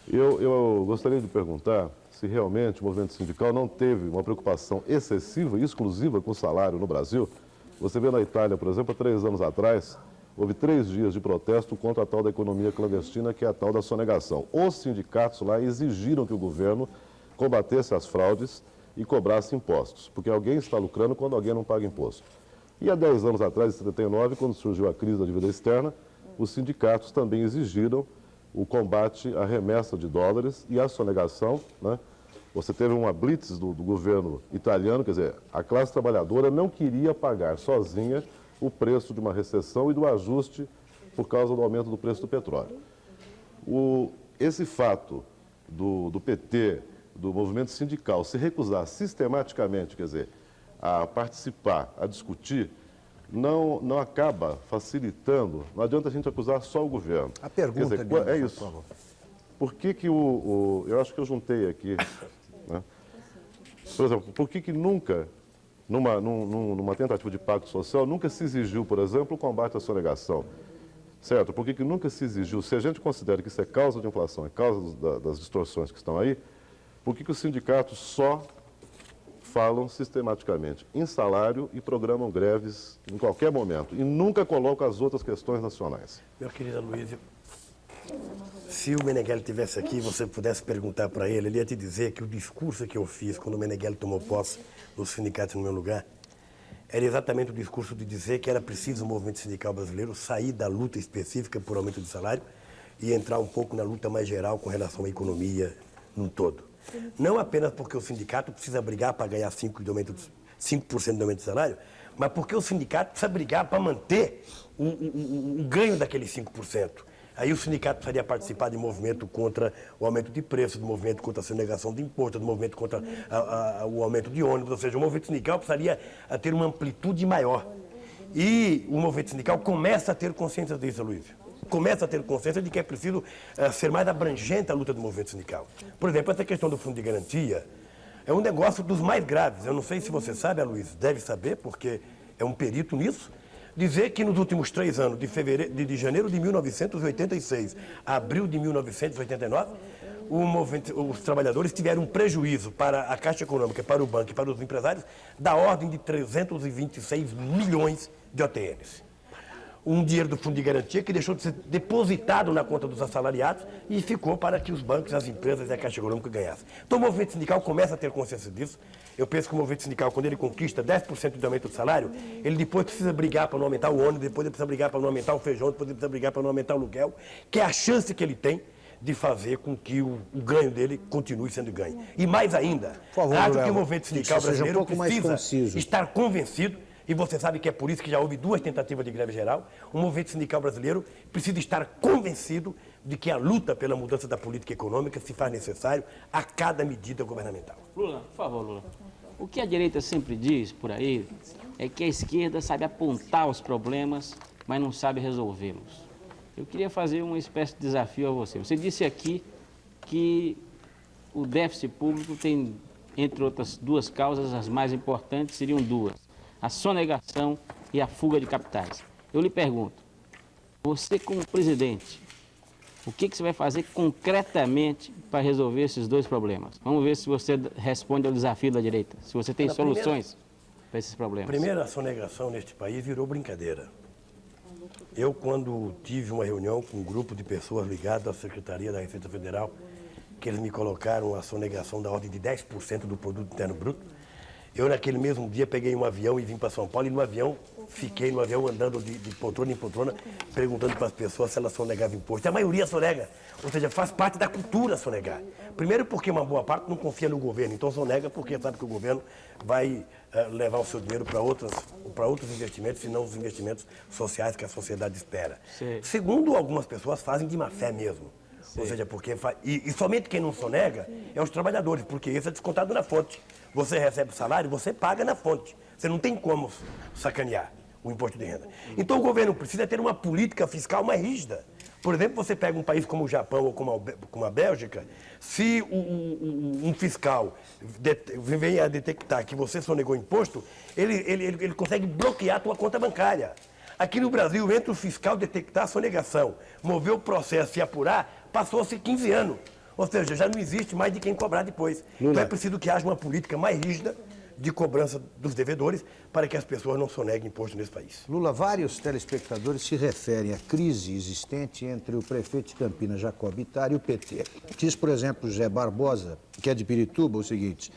Eu gostaria de perguntar se realmente o movimento sindical não teve uma preocupação excessiva e exclusiva com o salário no Brasil. Você vê na Itália, por exemplo, há 3 anos atrás, houve 3 dias de protesto contra a tal da economia clandestina, que é a tal da sonegação. Os sindicatos lá exigiram que o governo combatesse as fraudes e cobrasse impostos, porque alguém está lucrando quando alguém não paga imposto. E há 10 anos atrás, em 79, quando surgiu a crise da dívida externa, os sindicatos também exigiram o combate à remessa de dólares e à sonegação, né? Você teve uma blitz do governo italiano, quer dizer, a classe trabalhadora não queria pagar sozinha o preço de uma recessão e do ajuste por causa do aumento do preço do petróleo. Esse fato do PT, do movimento sindical, se recusar sistematicamente, quer dizer, a participar, a discutir, não acaba facilitando, não adianta a gente acusar só o governo. A pergunta, quer dizer, é por isso. favor. Por que eu acho que eu juntei aqui, né? Por exemplo, por que nunca, numa tentativa de pacto social, nunca se exigiu, por exemplo, o combate à sonegação? Certo? Por que nunca se exigiu, se a gente considera que isso é causa de inflação, é causa das distorções que estão aí, por que os sindicatos só falam sistematicamente em salário e programam greves em qualquer momento e nunca colocam as outras questões nacionais? Meu querido Luiz, se o Meneghelli estivesse aqui e você pudesse perguntar para ele, ele ia te dizer que o discurso que eu fiz quando o Meneghelli tomou posse dos sindicatos no meu lugar era exatamente o discurso de dizer que era preciso o movimento sindical brasileiro sair da luta específica por aumento de salário e entrar um pouco na luta mais geral com relação à economia num todo. Não apenas porque o sindicato precisa brigar para ganhar 5% de aumento de salário, mas porque o sindicato precisa brigar para manter o ganho daqueles 5%. Aí o sindicato precisaria participar de movimento contra o aumento de preços, do movimento contra a sonegação de imposto, do movimento contra o aumento de ônibus, ou seja, o movimento sindical precisaria ter uma amplitude maior. E o movimento sindical começa a ter consciência disso, Luiz. Começa a ter consciência de que é preciso ser mais abrangente a luta do movimento sindical. Por exemplo, essa questão do fundo de garantia é um negócio dos mais graves. Eu não sei se você sabe, Luiz, deve saber, porque é um perito nisso, dizer que nos últimos 3 anos, de janeiro de 1986 a abril de 1989, os trabalhadores tiveram um prejuízo para a Caixa Econômica, para o banco e para os empresários da ordem de 326 milhões de OTNs. Um dinheiro do fundo de garantia que deixou de ser depositado na conta dos assalariados e ficou para que os bancos, as empresas e a Caixa Econômica ganhassem. Então o movimento sindical começa a ter consciência disso. Eu penso que o movimento sindical, quando ele conquista 10% de aumento do salário, ele depois precisa brigar para não aumentar o ônibus, depois ele precisa brigar para não aumentar o feijão, depois ele precisa brigar para não aumentar o aluguel, que é a chance que ele tem de fazer com que o ganho dele continue sendo ganho. E mais ainda, acho que o movimento sindical brasileiro precisa estar convencido, e você sabe que é por isso que já houve 2 tentativas de greve geral, o movimento sindical brasileiro precisa estar convencido de que a luta pela mudança da política econômica se faz necessário a cada medida governamental. Lula, por favor, Lula. O que a direita sempre diz por aí é que a esquerda sabe apontar os problemas, mas não sabe resolvê-los. Eu queria fazer uma espécie de desafio a você. Você disse aqui que o déficit público tem, entre outras 2 causas, as mais importantes seriam 2. A sonegação e a fuga de capitais. Eu lhe pergunto, você como presidente, o que você vai fazer concretamente para resolver esses 2 problemas? Vamos ver se você responde ao desafio da direita, se você tem soluções para esses problemas. Primeiro, a sonegação neste país virou brincadeira. Eu, quando tive uma reunião com um grupo de pessoas ligadas à Secretaria da Receita Federal, que eles me colocaram a sonegação da ordem de 10% do Produto Interno Bruto, eu, naquele mesmo dia, peguei um avião e vim para São Paulo, e no avião, fiquei no avião andando de poltrona em poltrona, perguntando para as pessoas se elas sonegavam imposto. E a maioria sonega, ou seja, faz parte da cultura sonegar. Primeiro porque uma boa parte não confia no governo, então sonega porque sabe que o governo vai levar o seu dinheiro para outros investimentos, e não os investimentos sociais que a sociedade espera. Sim. Segundo, algumas pessoas fazem de má fé mesmo. Ou seja, porque e somente quem não sonega é os trabalhadores, porque isso é descontado na fonte. Você recebe o salário, você paga na fonte. Você não tem como sacanear o imposto de renda. Então o governo precisa ter uma política fiscal mais rígida. Por exemplo, você pega um país como o Japão ou como a Bélgica, se um fiscal vem a detectar que você sonegou imposto, ele consegue bloquear a tua conta bancária. Aqui no Brasil, entre o fiscal detectar a sonegação, mover o processo e apurar, passou-se 15 anos. Ou seja, já não existe mais de quem cobrar depois. Lula. Então é preciso que haja uma política mais rígida de cobrança dos devedores para que as pessoas não soneguem imposto nesse país. Lula, vários telespectadores se referem à crise existente entre o prefeito de Campinas, Jacob Bittar, e o PT. Diz, por exemplo, José Barbosa, que é de Pirituba, o seguinte: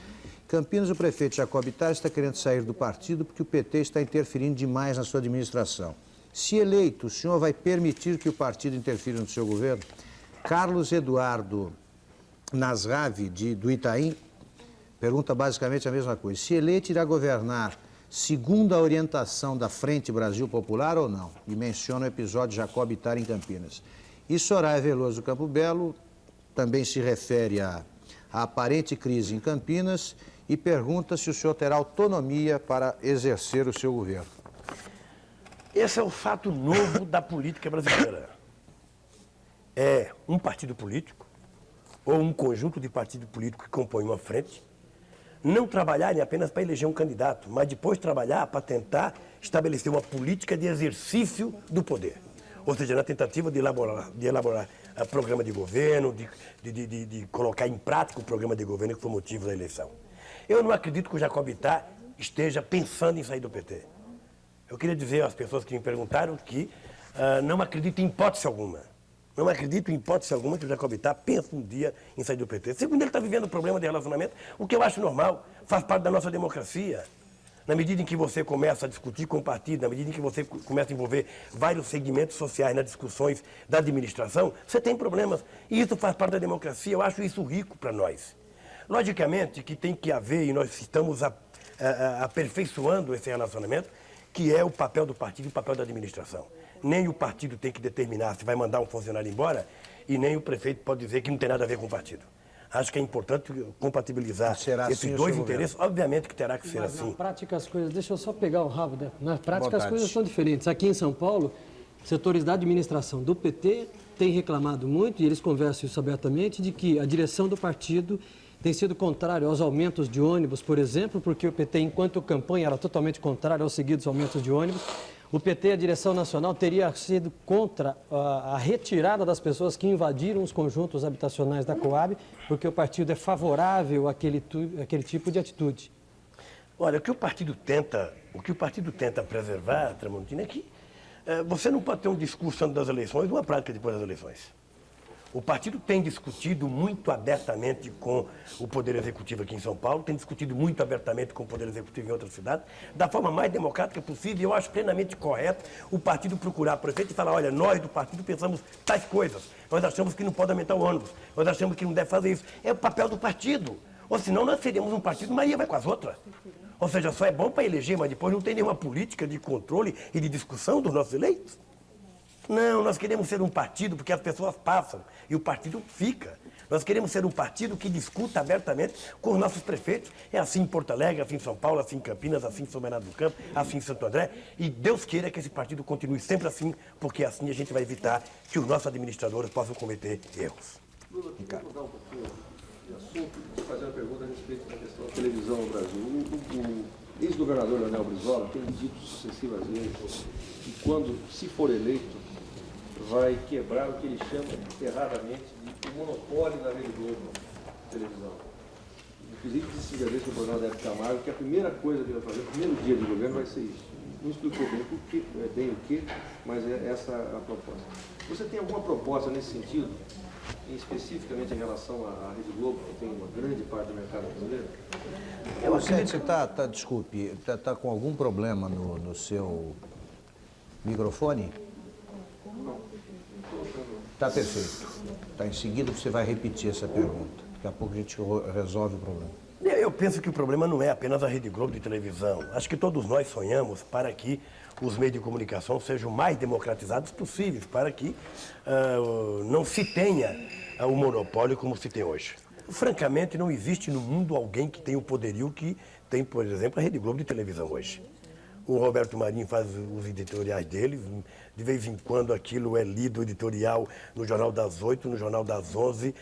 Campinas, o prefeito Jacob Bittar está querendo sair do partido porque o PT está interferindo demais na sua administração. Se eleito, o senhor vai permitir que o partido interfira no seu governo? Carlos Eduardo Nasrave, do Itaim, pergunta basicamente a mesma coisa. Se eleito, irá governar segundo a orientação da Frente Brasil Popular ou não? E menciona o episódio Jacob Bittar em Campinas. E Soraya Veloso Campo Belo também se refere à aparente crise em Campinas e pergunta se o senhor terá autonomia para exercer o seu governo. Esse é o fato novo da política brasileira. É um partido político, ou um conjunto de partidos políticos que compõem uma frente, não trabalharem apenas para eleger um candidato, mas depois trabalhar para tentar estabelecer uma política de exercício do poder. Ou seja, na tentativa de elaborar programa de governo, de colocar em prática o programa de governo que foi o motivo da eleição. Eu não acredito que o Jacob Bittar esteja pensando em sair do PT. Eu queria dizer às pessoas que me perguntaram que não acredito em hipótese alguma. Não acredito em hipótese alguma que o Jacob Bittar pense um dia em sair do PT. Segundo, ele está vivendo um problema de relacionamento, o que eu acho normal, faz parte da nossa democracia. Na medida em que você começa a discutir com o partido, na medida em que você começa a envolver vários segmentos sociais nas discussões da administração, você tem problemas. E isso faz parte da democracia, eu acho isso rico para nós. Logicamente que tem que haver, e nós estamos aperfeiçoando esse relacionamento, que é o papel do partido e o papel da administração. Nem o partido tem que determinar se vai mandar um funcionário embora e nem o prefeito pode dizer que não tem nada a ver com o partido. Acho que é importante compatibilizar esses dois interesses. Obviamente que terá que ser assim. Na prática as coisas, deixa eu só pegar o rabo, né? Na prática as coisas são diferentes. Aqui em São Paulo, setores da administração do PT têm reclamado muito, e eles conversam isso abertamente, de que a direção do partido tem sido contrário aos aumentos de ônibus, por exemplo, porque o PT, enquanto campanha, era totalmente contrário aos seguidos aumentos de ônibus. O PT, a direção nacional, teria sido contra a retirada das pessoas que invadiram os conjuntos habitacionais da Coab, porque o partido é favorável àquele tipo de atitude. Olha, o que o partido tenta preservar, Tramontina, é que você não pode ter um discurso antes das eleições e uma prática depois das eleições. O partido tem discutido muito abertamente com o Poder Executivo aqui em São Paulo, tem discutido muito abertamente com o Poder Executivo em outras cidades, da forma mais democrática possível, e eu acho plenamente correto o partido procurar prefeito e falar: olha, nós do partido pensamos tais coisas, nós achamos que não pode aumentar o ônibus, nós achamos que não deve fazer isso. É o papel do partido. Ou senão nós seríamos um partido, Maria vai com as outras. Ou seja, só é bom para eleger, mas depois não tem nenhuma política de controle e de discussão dos nossos eleitos. Não, nós queremos ser um partido porque as pessoas passam e o partido fica. Nós queremos ser um partido que discuta abertamente com os nossos prefeitos. É assim em Porto Alegre, assim em São Paulo, assim em Campinas, assim em São Bernardo do Campo, assim em Santo André. E Deus queira que esse partido continue sempre assim, porque assim a gente vai evitar que os nossos administradores possam cometer erros. Lula, eu vou mudar um pouquinho de assunto e fazer uma pergunta a respeito da questão da televisão no Brasil. O ex-governador Leonel Brizola tem dito sucessivas vezes que quando, se for eleito, vai quebrar o que ele chama erradamente de o monopólio da Rede Globo na televisão. Inclusive disse uma vez no programa da Hebe Camargo que a primeira coisa que ele vai fazer, o primeiro dia de governo, vai ser isso. não explicou bem o que, mas é essa a proposta. Você tem alguma proposta nesse sentido, especificamente em relação à Rede Globo, que tem uma grande parte do mercado brasileiro? Você desculpe, está com algum problema no seu microfone? Não. Está perfeito. Tá, em seguida você vai repetir essa pergunta. Daqui a pouco a gente resolve o problema. Eu penso que o problema não é apenas a Rede Globo de televisão. Acho que todos nós sonhamos para que os meios de comunicação sejam o mais democratizados possíveis, para que não se tenha o monopólio como se tem hoje. Francamente, não existe no mundo alguém que tenha o poderio que tem, por exemplo, a Rede Globo de televisão hoje. O Roberto Marinho faz os editoriais dele, de vez em quando aquilo é lido editorial no Jornal das 8, no Jornal das 11,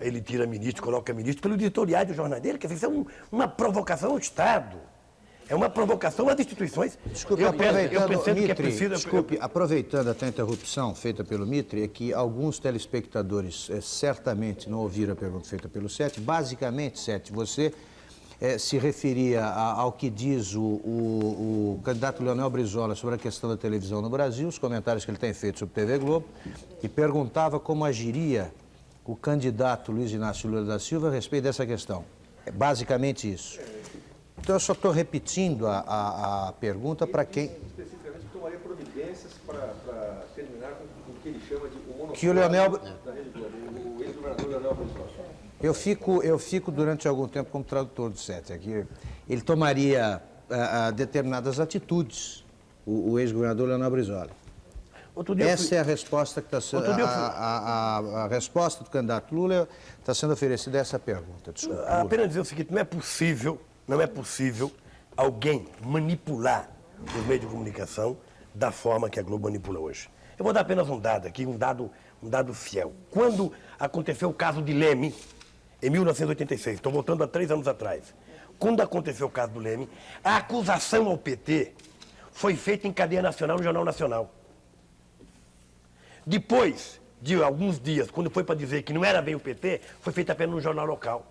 ele tira ministro, coloca ministro, pelo editorial do jornal dele, quer dizer, isso é uma provocação ao Estado. É uma provocação às instituições. Desculpe, aproveitando até a interrupção feita pelo Mitre, é que alguns telespectadores certamente não ouviram a pergunta feita pelo Sete. Basicamente, Sete, você se referia ao que diz o candidato Leonel Brizola sobre a questão da televisão no Brasil, os comentários que ele tem feito sobre TV Globo, e perguntava como agiria o candidato Luiz Inácio Lula da Silva a respeito dessa questão. É basicamente isso. Então, eu só estou repetindo a pergunta para quem... Especificamente, tomaria providências para terminar com o que ele chama de o monopólio que o Leonel... da Rede Globo, o ex-governador Leonel Brizola. Eu fico durante algum tempo como tradutor do Sete. Aqui, ele tomaria determinadas atitudes, o ex-governador Leonel Brizola. Essa é a resposta que está sendo... A resposta do candidato Lula está sendo oferecida a essa pergunta. Desculpa. Apenas dizer o seguinte, não é possível alguém manipular os meios de comunicação da forma que a Globo manipula hoje. Eu vou dar apenas um dado aqui, um dado fiel. Quando aconteceu o caso de Leme, em 1986, estou voltando a 3 anos atrás, quando aconteceu o caso do Leme, a acusação ao PT foi feita em cadeia nacional, no Jornal Nacional. Depois de alguns dias, quando foi para dizer que não era bem o PT, foi feita apenas no jornal local.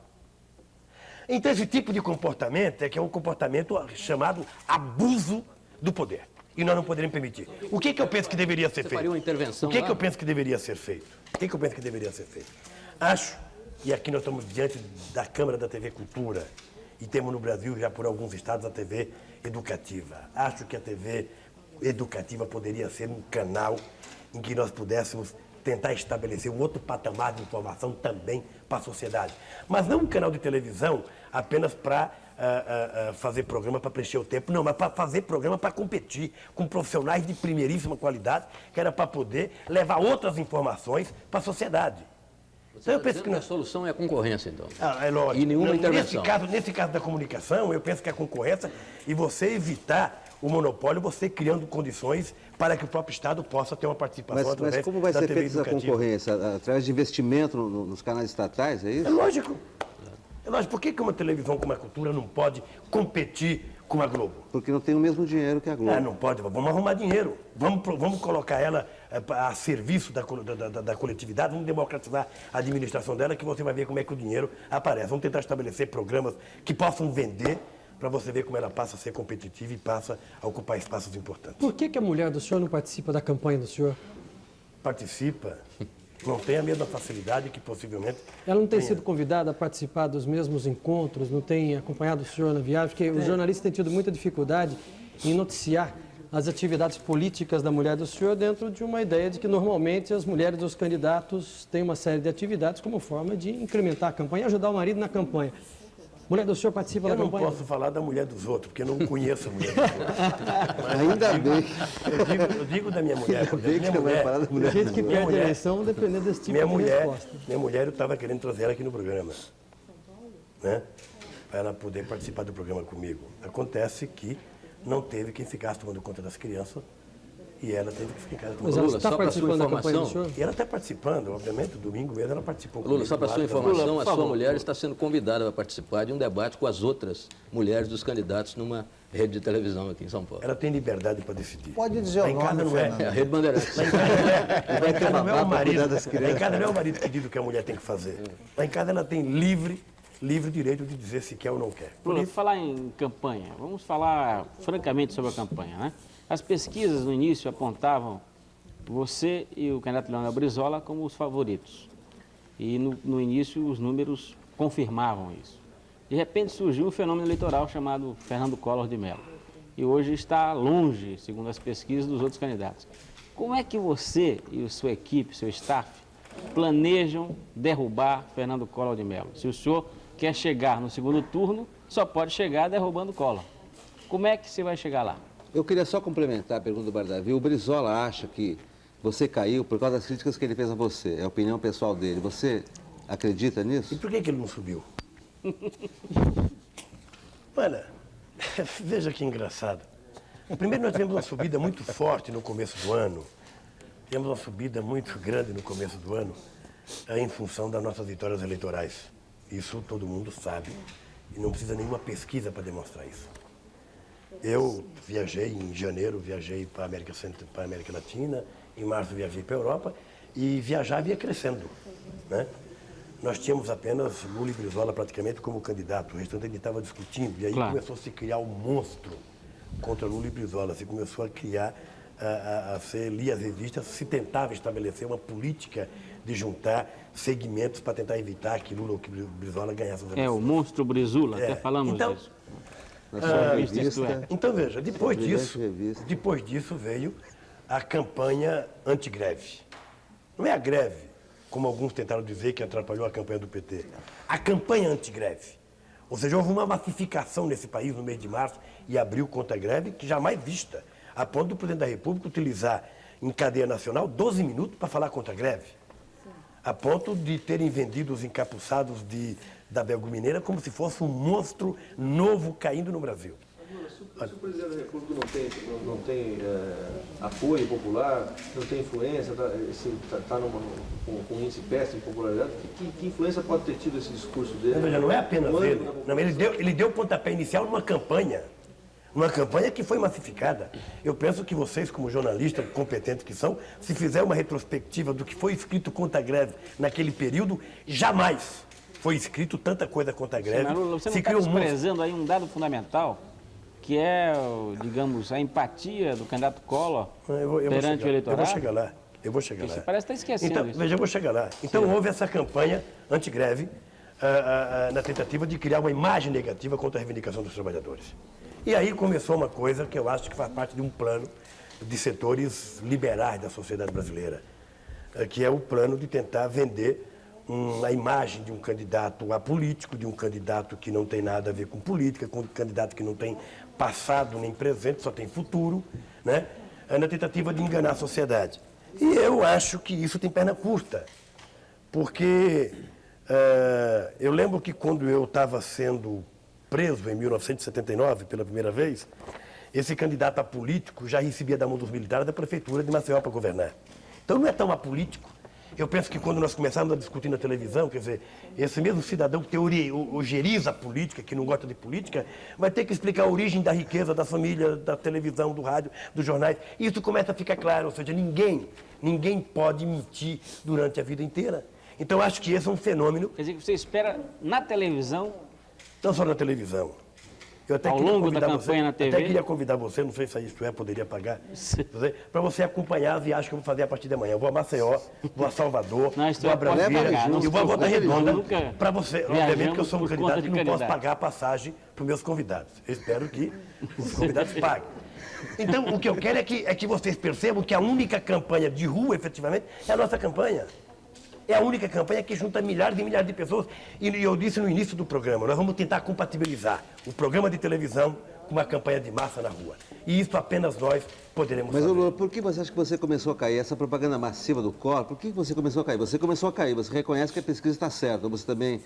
Então, esse tipo de comportamento é um comportamento chamado abuso do poder. E nós não poderíamos permitir. O que eu penso que deveria ser feito? Faria uma intervenção o que eu penso que deveria ser feito? Acho, e aqui nós estamos diante da Câmara da TV Cultura, e temos no Brasil, já por alguns estados, a TV educativa. Acho que a TV educativa poderia ser um canal em que nós pudéssemos tentar estabelecer um outro patamar de informação também para a sociedade. Mas não um canal de televisão apenas para fazer programa para preencher o tempo, não, mas para fazer programa para competir com profissionais de primeiríssima qualidade, que era para poder levar outras informações para a sociedade. Então, eu penso que a solução é a concorrência, então. É lógico. E nenhuma intervenção. Nesse caso da comunicação, eu penso que a concorrência e você evitar o monopólio, você criando condições para que o próprio Estado possa ter uma participação através da TV educativa. Mas como vai ser feita essa concorrência? Através de investimento nos canais estatais, é isso? É lógico. Por que uma televisão como a Cultura não pode competir com a Globo? Porque não tem o mesmo dinheiro que a Globo. Não pode. Vamos arrumar dinheiro. Vamos colocar ela a serviço da coletividade, vamos democratizar a administração dela, que você vai ver como é que o dinheiro aparece. Vamos tentar estabelecer programas que possam vender, para você ver como ela passa a ser competitiva e passa a ocupar espaços importantes. Por que a mulher do senhor não participa da campanha do senhor? Participa. Não tem a mesma facilidade que possivelmente... Ela não tem sido convidada a participar dos mesmos encontros, não tem acompanhado o senhor na viagem, porque os jornalistas têm tido muita dificuldade em noticiar as atividades políticas da mulher do senhor dentro de uma ideia de que normalmente as mulheres dos candidatos têm uma série de atividades como forma de incrementar a campanha e ajudar o marido na campanha. Mulher do senhor participa da campanha? Eu não posso falar da mulher dos outros, porque eu não conheço a mulher dos outros. Mas ainda bem. Eu digo da minha mulher. Ainda bem que não vai falar da mulher. Gente que perde a eleição dependendo desse tipo de resposta. Minha mulher, eu estava querendo trazer ela aqui no programa, né? Para ela poder participar do programa comigo. Acontece que não teve quem ficasse tomando conta das crianças e ela teve que ficar tomando conta. Lula, só para sua informação... E ela está participando, obviamente, domingo mesmo ela participou. Lula, só para sua informação, a sua mulher está sendo convidada a participar de um debate com as outras mulheres dos candidatos numa rede de televisão aqui em São Paulo. Ela tem liberdade para decidir. Pode dizer o nome, não é. É a Rede Bandeirantes. Lá em casa não é o marido que diz o que a mulher tem que fazer. Lá em casa ela tem livre livre direito de dizer se quer ou não quer. Lula, falar em campanha, vamos falar francamente sobre a campanha, né? As pesquisas no início apontavam você e o candidato Leonel Brizola como os favoritos. E no início os números confirmavam isso. De repente surgiu um fenômeno eleitoral chamado Fernando Collor de Mello. E hoje está longe, segundo as pesquisas, dos outros candidatos. Como é que você e a sua equipe, seu staff, planejam derrubar Fernando Collor de Mello? Se o senhor quer chegar no segundo turno, só pode chegar derrubando Collor. Como é que você vai chegar lá? Eu queria só complementar a pergunta do Bardavi. O Brizola acha que você caiu por causa das críticas que ele fez a você. É a opinião pessoal dele. Você acredita nisso? E por que ele não subiu? Olha, veja que engraçado. Primeiro, nós tivemos uma subida muito forte no começo do ano. Tivemos uma subida muito grande no começo do ano em função das nossas vitórias eleitorais. Isso todo mundo sabe e não precisa nenhuma pesquisa para demonstrar isso. Eu viajei em janeiro, viajei para a América Latina, em março viajei para a Europa e viajava e ia crescendo, né? Nós tínhamos apenas Lula e Brizola praticamente como candidato, o restante ele estava discutindo e aí começou a se criar um monstro contra Lula e Brizola, se começou a criar, se lia as revistas, se tentava estabelecer uma política de juntar segmentos para tentar evitar que Lula ou que Brizola ganhassem as eleições. É, o monstro Brizola, até falamos disso. Então, veja, depois disso veio a campanha antigreve. Não é a greve, como alguns tentaram dizer que atrapalhou a campanha do PT. A campanha antigreve. Ou seja, houve uma massificação nesse país no mês de março e abril contra a greve que jamais vista, a ponto do presidente da República utilizar em cadeia nacional 12 minutos para falar contra a greve. A ponto de terem vendido os encapuçados da Belgo Mineira como se fosse um monstro novo caindo no Brasil. Se o presidente da República não tem apoio popular, não tem influência, está com um índice péssimo de popularidade, que influência pode ter tido esse discurso dele? Não, não é apenas ele. Não, ele deu o pontapé inicial numa campanha que foi massificada. Eu penso que vocês, como jornalistas competentes que são, se fizer uma retrospectiva do que foi escrito contra a greve naquele período, jamais foi escrito tanta coisa contra a greve. Lula, você não está desprezando aí um dado fundamental, que é, digamos, a empatia do candidato Collor perante o eleitorado? Eu vou chegar lá. Você parece estar esquecendo então, isso. Veja, eu vou chegar lá. Então, houve essa campanha antigreve na tentativa de criar uma imagem negativa contra a reivindicação dos trabalhadores. E aí começou uma coisa que eu acho que faz parte de um plano de setores liberais da sociedade brasileira, que é o plano de tentar vender a imagem de um candidato apolítico, de um candidato que não tem nada a ver com política, com um candidato que não tem passado nem presente, só tem futuro, né? Na tentativa de enganar a sociedade. E eu acho que isso tem perna curta, porque eu lembro que quando eu estava sendo preso em 1979, pela primeira vez, esse candidato apolítico já recebia da mão dos militares da prefeitura de Maceió para governar. Então não é tão apolítico. Eu penso que quando nós começarmos a discutir na televisão, quer dizer, esse mesmo cidadão que teoriza a política, que não gosta de política, vai ter que explicar a origem da riqueza da família, da televisão, do rádio, dos jornais. E isso começa a ficar claro, ou seja, ninguém pode mentir durante a vida inteira. Então acho que esse é um fenômeno... Quer dizer, que você espera na televisão... Não só na televisão. Eu até ao longo da campanha na TV? Até queria convidar você, não sei se isso poderia pagar, para você acompanhar a viagem que eu vou fazer a partir de amanhã. Eu vou a Maceió, vou a Salvador, vou a Brasília e vou a Volta Redonda para você. Obviamente que eu sou um candidato que não posso pagar a passagem para os meus convidados. Eu espero que os convidados paguem. Então, o que eu quero é que vocês percebam que a única campanha de rua, efetivamente, é a nossa campanha. É a única campanha que junta milhares e milhares de pessoas. E eu disse no início do programa, nós vamos tentar compatibilizar o programa de televisão com uma campanha de massa na rua. E isso apenas nós poderemos fazer. Mas, Lula, por que você acha que você começou a cair? Essa propaganda massiva do Collor, por que você começou a cair? Você começou a cair, você reconhece que a pesquisa está certa, você também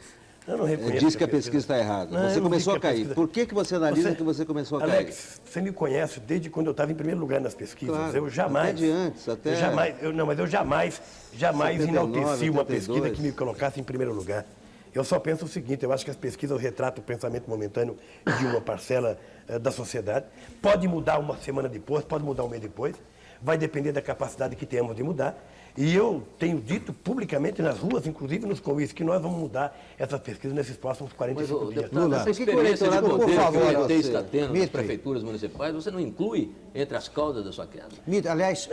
diz que a pesquisa está errada. Não, você começou a cair. Por que você analisa que você começou a cair? Alex, você me conhece desde quando eu estava em primeiro lugar nas pesquisas. Claro, eu jamais... até de antes, até... Eu jamais 79,82. enalteci uma pesquisa que me colocasse em primeiro lugar. Eu só penso o seguinte, eu acho que as pesquisas retratam o pensamento momentâneo de uma parcela da sociedade. Pode mudar uma semana depois, pode mudar um mês depois. Vai depender da capacidade que temos de mudar. E eu tenho dito publicamente nas ruas, inclusive nos convívios, que nós vamos mudar essas pesquisas nesses próximos 45 Mas, dias. deputado, Lula, essa por que que o experiência de eleitorado, poder por favor, que o PT você- está tendo nas Mitre. prefeituras municipais, você não inclui entre as causas da sua queda? Aliás,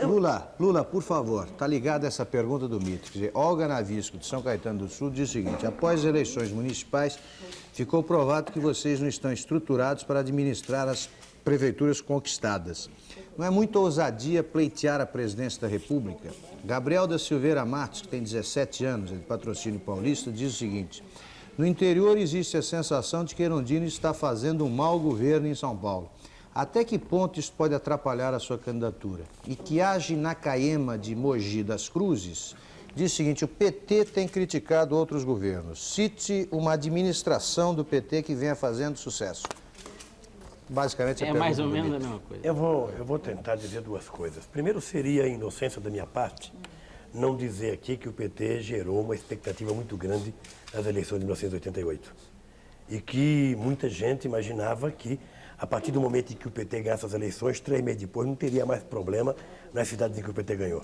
Lula, por favor, está ligada essa pergunta do Mitre. Quer dizer, Olga Navisco, de São Caetano do Sul, diz o seguinte: após as eleições municipais, ficou provado que vocês não estão estruturados para administrar as prefeituras conquistadas. Não é muita ousadia pleitear a presidência da República? Gabriel da Silveira Matos, que tem 17 anos, é de Patrocínio Paulista, diz o seguinte: no interior existe a sensação de que Erundina está fazendo um mau governo em São Paulo. Até que ponto isso pode atrapalhar a sua candidatura? E Kiage Nakayama, de Mogi das Cruzes, diz o seguinte: o PT tem criticado outros governos. Cite uma administração do PT que venha fazendo sucesso. Basicamente, É mais ou menos a mesma coisa. Eu vou tentar dizer duas coisas. Primeiro, seria a inocência da minha parte não dizer aqui que o PT gerou uma expectativa muito grande nas eleições de 1988. E que muita gente imaginava que, a partir do momento em que o PT ganhasse as eleições, 3 meses depois, não teria mais problema nas cidades em que o PT ganhou.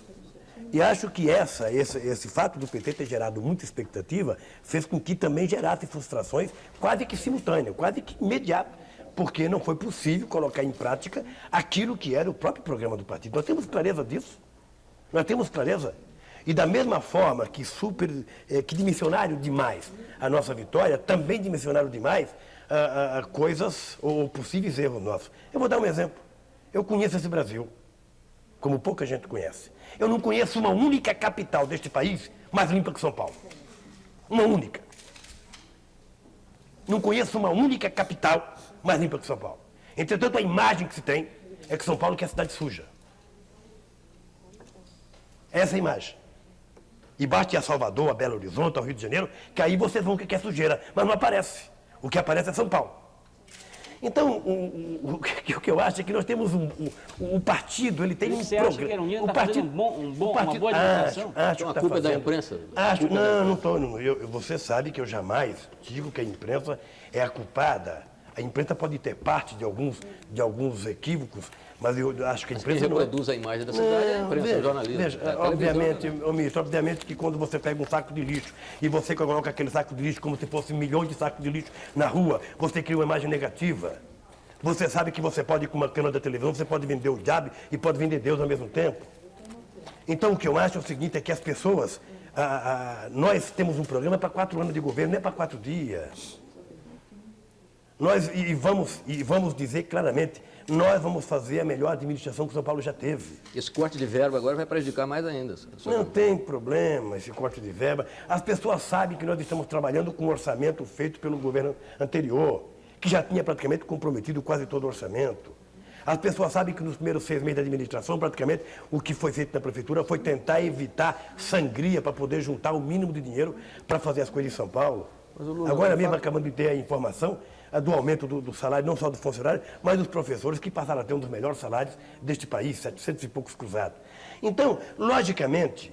E acho que esse fato do PT ter gerado muita expectativa fez com que também gerasse frustrações quase que simultâneas, quase que imediatas, porque não foi possível colocar em prática aquilo que era o próprio programa do partido. Nós temos clareza disso. Nós temos clareza. E da mesma forma que que dimensionaram demais a nossa vitória, também dimensionaram demais coisas ou possíveis erros nossos. Eu vou dar um exemplo. Eu conheço esse Brasil, como pouca gente conhece. Eu não conheço uma única capital deste país mais limpa que São Paulo. Uma única. Não conheço uma única capital mais limpa que São Paulo. Entretanto, a imagem que se tem é que São Paulo é a cidade suja. Essa é a imagem. E basta ir a Salvador, a Belo Horizonte, ao Rio de Janeiro, que aí vocês vão ver que é sujeira. Mas não aparece. O que aparece é São Paulo. Então, o que eu acho é que nós temos um partido, ele tem um Você acha que a Erundina está fazendo uma boa administração? Acho Então a que culpa é está da fazendo. imprensa? Acho, não estou. Você sabe que eu jamais digo que a imprensa é a culpada. A imprensa pode ter parte de alguns equívocos, mas eu acho que a Mas quem imprensa não... reproduz a imagem da cidade é a imprensa, o jornalismo. Veja, é a televisão, né? ministro, obviamente que quando você pega um saco de lixo e você coloca aquele saco de lixo como se fosse milhões de sacos de lixo na rua, você cria uma imagem negativa. Você sabe que você pode, com uma câmera da televisão, você pode vender o diabo e pode vender Deus ao mesmo tempo. Então, o que eu acho é o seguinte, é que as pessoas... nós temos um programa para 4 anos de governo, não é para 4 dias. Vamos dizer claramente, nós vamos fazer a melhor administração que o São Paulo já teve. Esse corte de verba agora vai prejudicar mais ainda. Não tem problema esse corte de verba. As pessoas sabem que nós estamos trabalhando com um orçamento feito pelo governo anterior, que já tinha praticamente comprometido quase todo o orçamento. As pessoas sabem que nos primeiros 6 meses da administração, praticamente, o que foi feito na prefeitura foi tentar evitar sangria para poder juntar o mínimo de dinheiro para fazer as coisas em São Paulo. Agora mesmo acabamos de ter a informação do aumento do salário, não só dos funcionários, mas dos professores, que passaram a ter um dos melhores salários deste país, 700 e poucos cruzados. Então, logicamente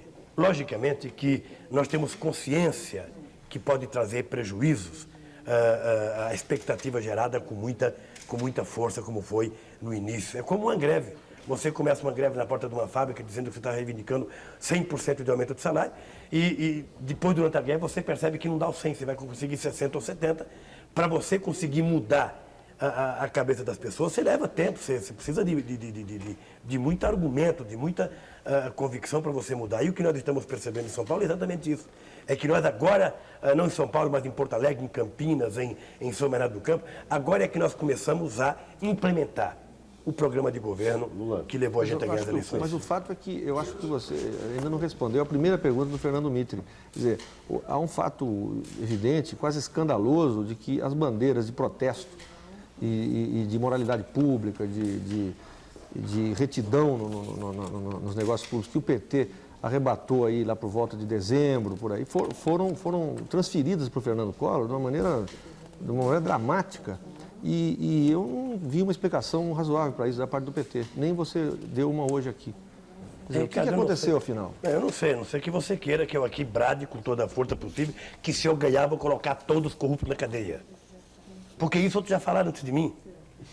que nós temos consciência que pode trazer prejuízos a expectativa gerada com muita força, como foi no início. É como uma greve. Você começa uma greve na porta de uma fábrica dizendo que você está reivindicando 100% de aumento de salário e depois, durante a greve, você percebe que não dá o 100, você vai conseguir 60 ou 70. Para você conseguir mudar a cabeça das pessoas, você leva tempo, você precisa de muito argumento, de muita convicção para você mudar. E o que nós estamos percebendo em São Paulo é exatamente isso. É que nós agora, não em São Paulo, mas em Porto Alegre, em Campinas, em São Bernardo do Campo, agora é que nós começamos a implementar o programa de governo que levou a gente a ganhar as eleições. Mas o fato é que eu acho que você ainda não respondeu a primeira pergunta do Fernando Mitre. Quer dizer, há um fato evidente, quase escandaloso, de que as bandeiras de protesto e de moralidade pública, de retidão nos negócios públicos que o PT arrebatou aí lá por volta de dezembro, por aí, foram transferidas para o Fernando Collor de uma maneira dramática. E eu não vi uma explicação razoável para isso da parte do PT. Nem você deu uma hoje aqui. Quer dizer, o que aconteceu, afinal? Eu não sei que você queira que eu aqui brade com toda a força possível que se eu ganhar vou colocar todos os corruptos na cadeia. Porque isso outros já falaram antes de mim.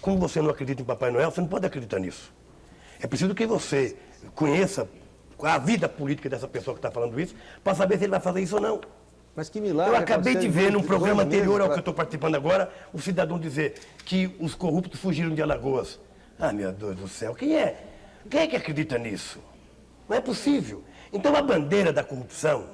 Como você não acredita em Papai Noel, você não pode acreditar nisso. É preciso que você conheça a vida política dessa pessoa que está falando isso, para saber se ele vai fazer isso ou não. Mas que milagre. Eu acabei de ver num programa anterior ao que eu estou... estou participando agora, o cidadão dizer que os corruptos fugiram de Alagoas. Ah, meu Deus do céu, quem é que acredita nisso? Não é possível. Então a bandeira da corrupção,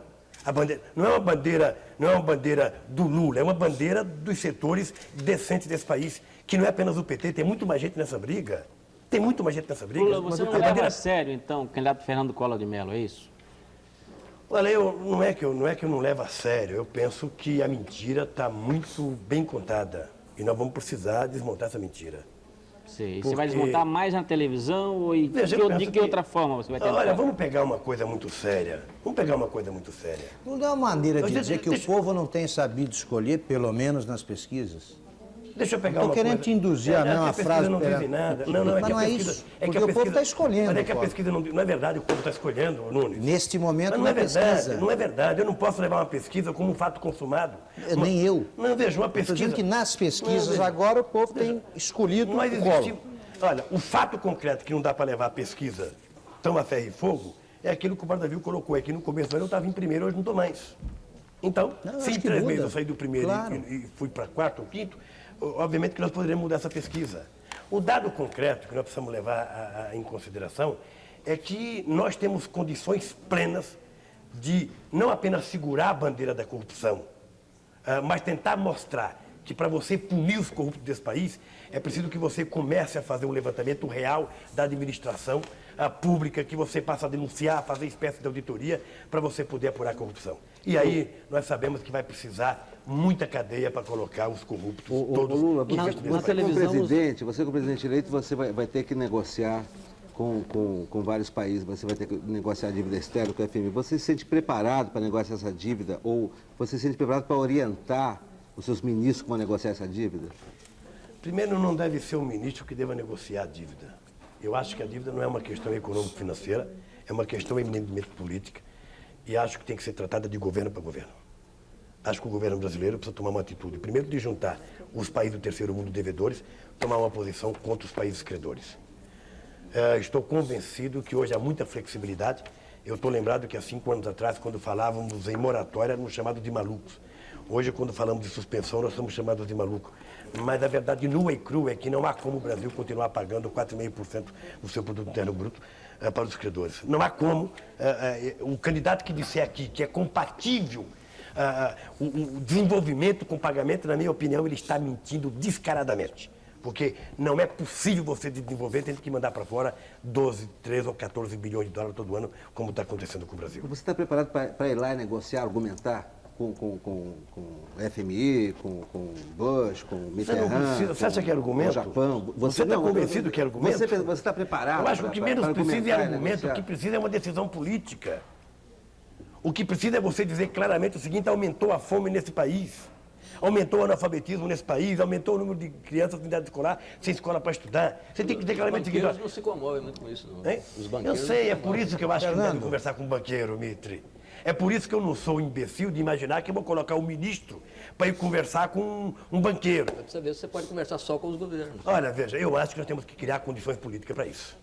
não é uma bandeira do Lula, é uma bandeira dos setores decentes desse país, que não é apenas o PT, tem muito mais gente nessa briga. Tem muito mais gente nessa briga. Lula, você não leva a sério, então, o candidato Fernando Collor de Mello, é isso? Olha, não é que eu não levo a sério, eu penso que a mentira está muito bem contada e nós vamos precisar desmontar essa mentira. Sim. Você vai desmontar mais na televisão ou de que outra forma você vai tentar? Olha, vamos pegar uma coisa muito séria. Não dá uma maneira de dizer que o povo não tem sabido escolher, pelo menos nas pesquisas? Deixa eu pegar uma coisa... Estou querendo te induzir a mesma frase. Não diz nada. Não, mas não é isso, porque o povo está escolhendo. Mas é que a pesquisa não é verdade, o povo está escolhendo, Nunes. Neste momento não é verdade, pesquisa. Não é verdade, eu não posso levar uma pesquisa como um fato consumado. Nem eu. Não, veja, uma pesquisa... Estou dizendo que nas pesquisas agora o povo tem escolhido o Collor. Olha, o fato concreto que não dá para levar a pesquisa tão a ferro e fogo é aquilo que o Bardavil colocou, é que no começo do ano eu estava em primeiro, hoje não estou mais. Então, se em 3 meses eu saí do primeiro e fui para quarto ou quinto, obviamente que nós poderemos mudar essa pesquisa. O dado concreto que nós precisamos levar em consideração é que nós temos condições plenas de não apenas segurar a bandeira da corrupção, mas tentar mostrar que para você punir os corruptos desse país, é preciso que você comece a fazer um levantamento real da administração pública, que você passe a denunciar, fazer espécie de auditoria, para você poder apurar a corrupção. E aí nós sabemos que vai precisar muita cadeia para colocar os corruptos todos. Lula, na televisão, você como presidente eleito, você vai ter que negociar com vários países, você vai ter que negociar a dívida externa com o FMI. Você se sente preparado para negociar essa dívida ou você se sente preparado para orientar os seus ministros como negociar essa dívida? Primeiro, não deve ser o ministro que deva negociar a dívida. Eu acho que a dívida não é uma questão econômico-financeira, é uma questão eminentemente política e acho que tem que ser tratada de governo para governo. Acho que o governo brasileiro precisa tomar uma atitude, primeiro de juntar os países do terceiro mundo devedores, tomar uma posição contra os países credores. Estou convencido que hoje há muita flexibilidade. Eu estou lembrado que há 5 anos atrás, quando falávamos em moratória, éramos chamados de malucos. Hoje, quando falamos de suspensão, nós somos chamados de malucos. Mas a verdade nua e crua é que não há como o Brasil continuar pagando 4,5% do seu produto interno bruto para os credores. Não há como. O candidato que disser aqui que é compatível o desenvolvimento com pagamento, na minha opinião, ele está mentindo descaradamente. Porque não é possível você desenvolver tendo que mandar para fora 12, 13 ou 14 bilhões de dólares todo ano, como está acontecendo com o Brasil. Você está preparado para ir lá e negociar, argumentar com o FMI, com Bush, com Mitterrand, você acha que é argumento? Com o Japão? Você está convencido que é argumento? Você está preparado? Eu acho que o que menos precisa é argumento, o que precisa é uma decisão política. O que precisa é você dizer claramente o seguinte: aumentou a fome nesse país, aumentou o analfabetismo nesse país, aumentou o número de crianças em idade escolar sem escola para estudar. Você tem que dizer claramente o seguinte. Os banqueiros não se comovem muito com isso, não. Os banqueiros eu sei, é por isso que eu acho que não deve conversar com um banqueiro, Mitre. É por isso que eu não sou imbecil de imaginar que eu vou colocar um ministro para ir conversar com um banqueiro. Para você ver se você pode conversar só com os governos. Olha, veja, eu acho que nós temos que criar condições políticas para isso.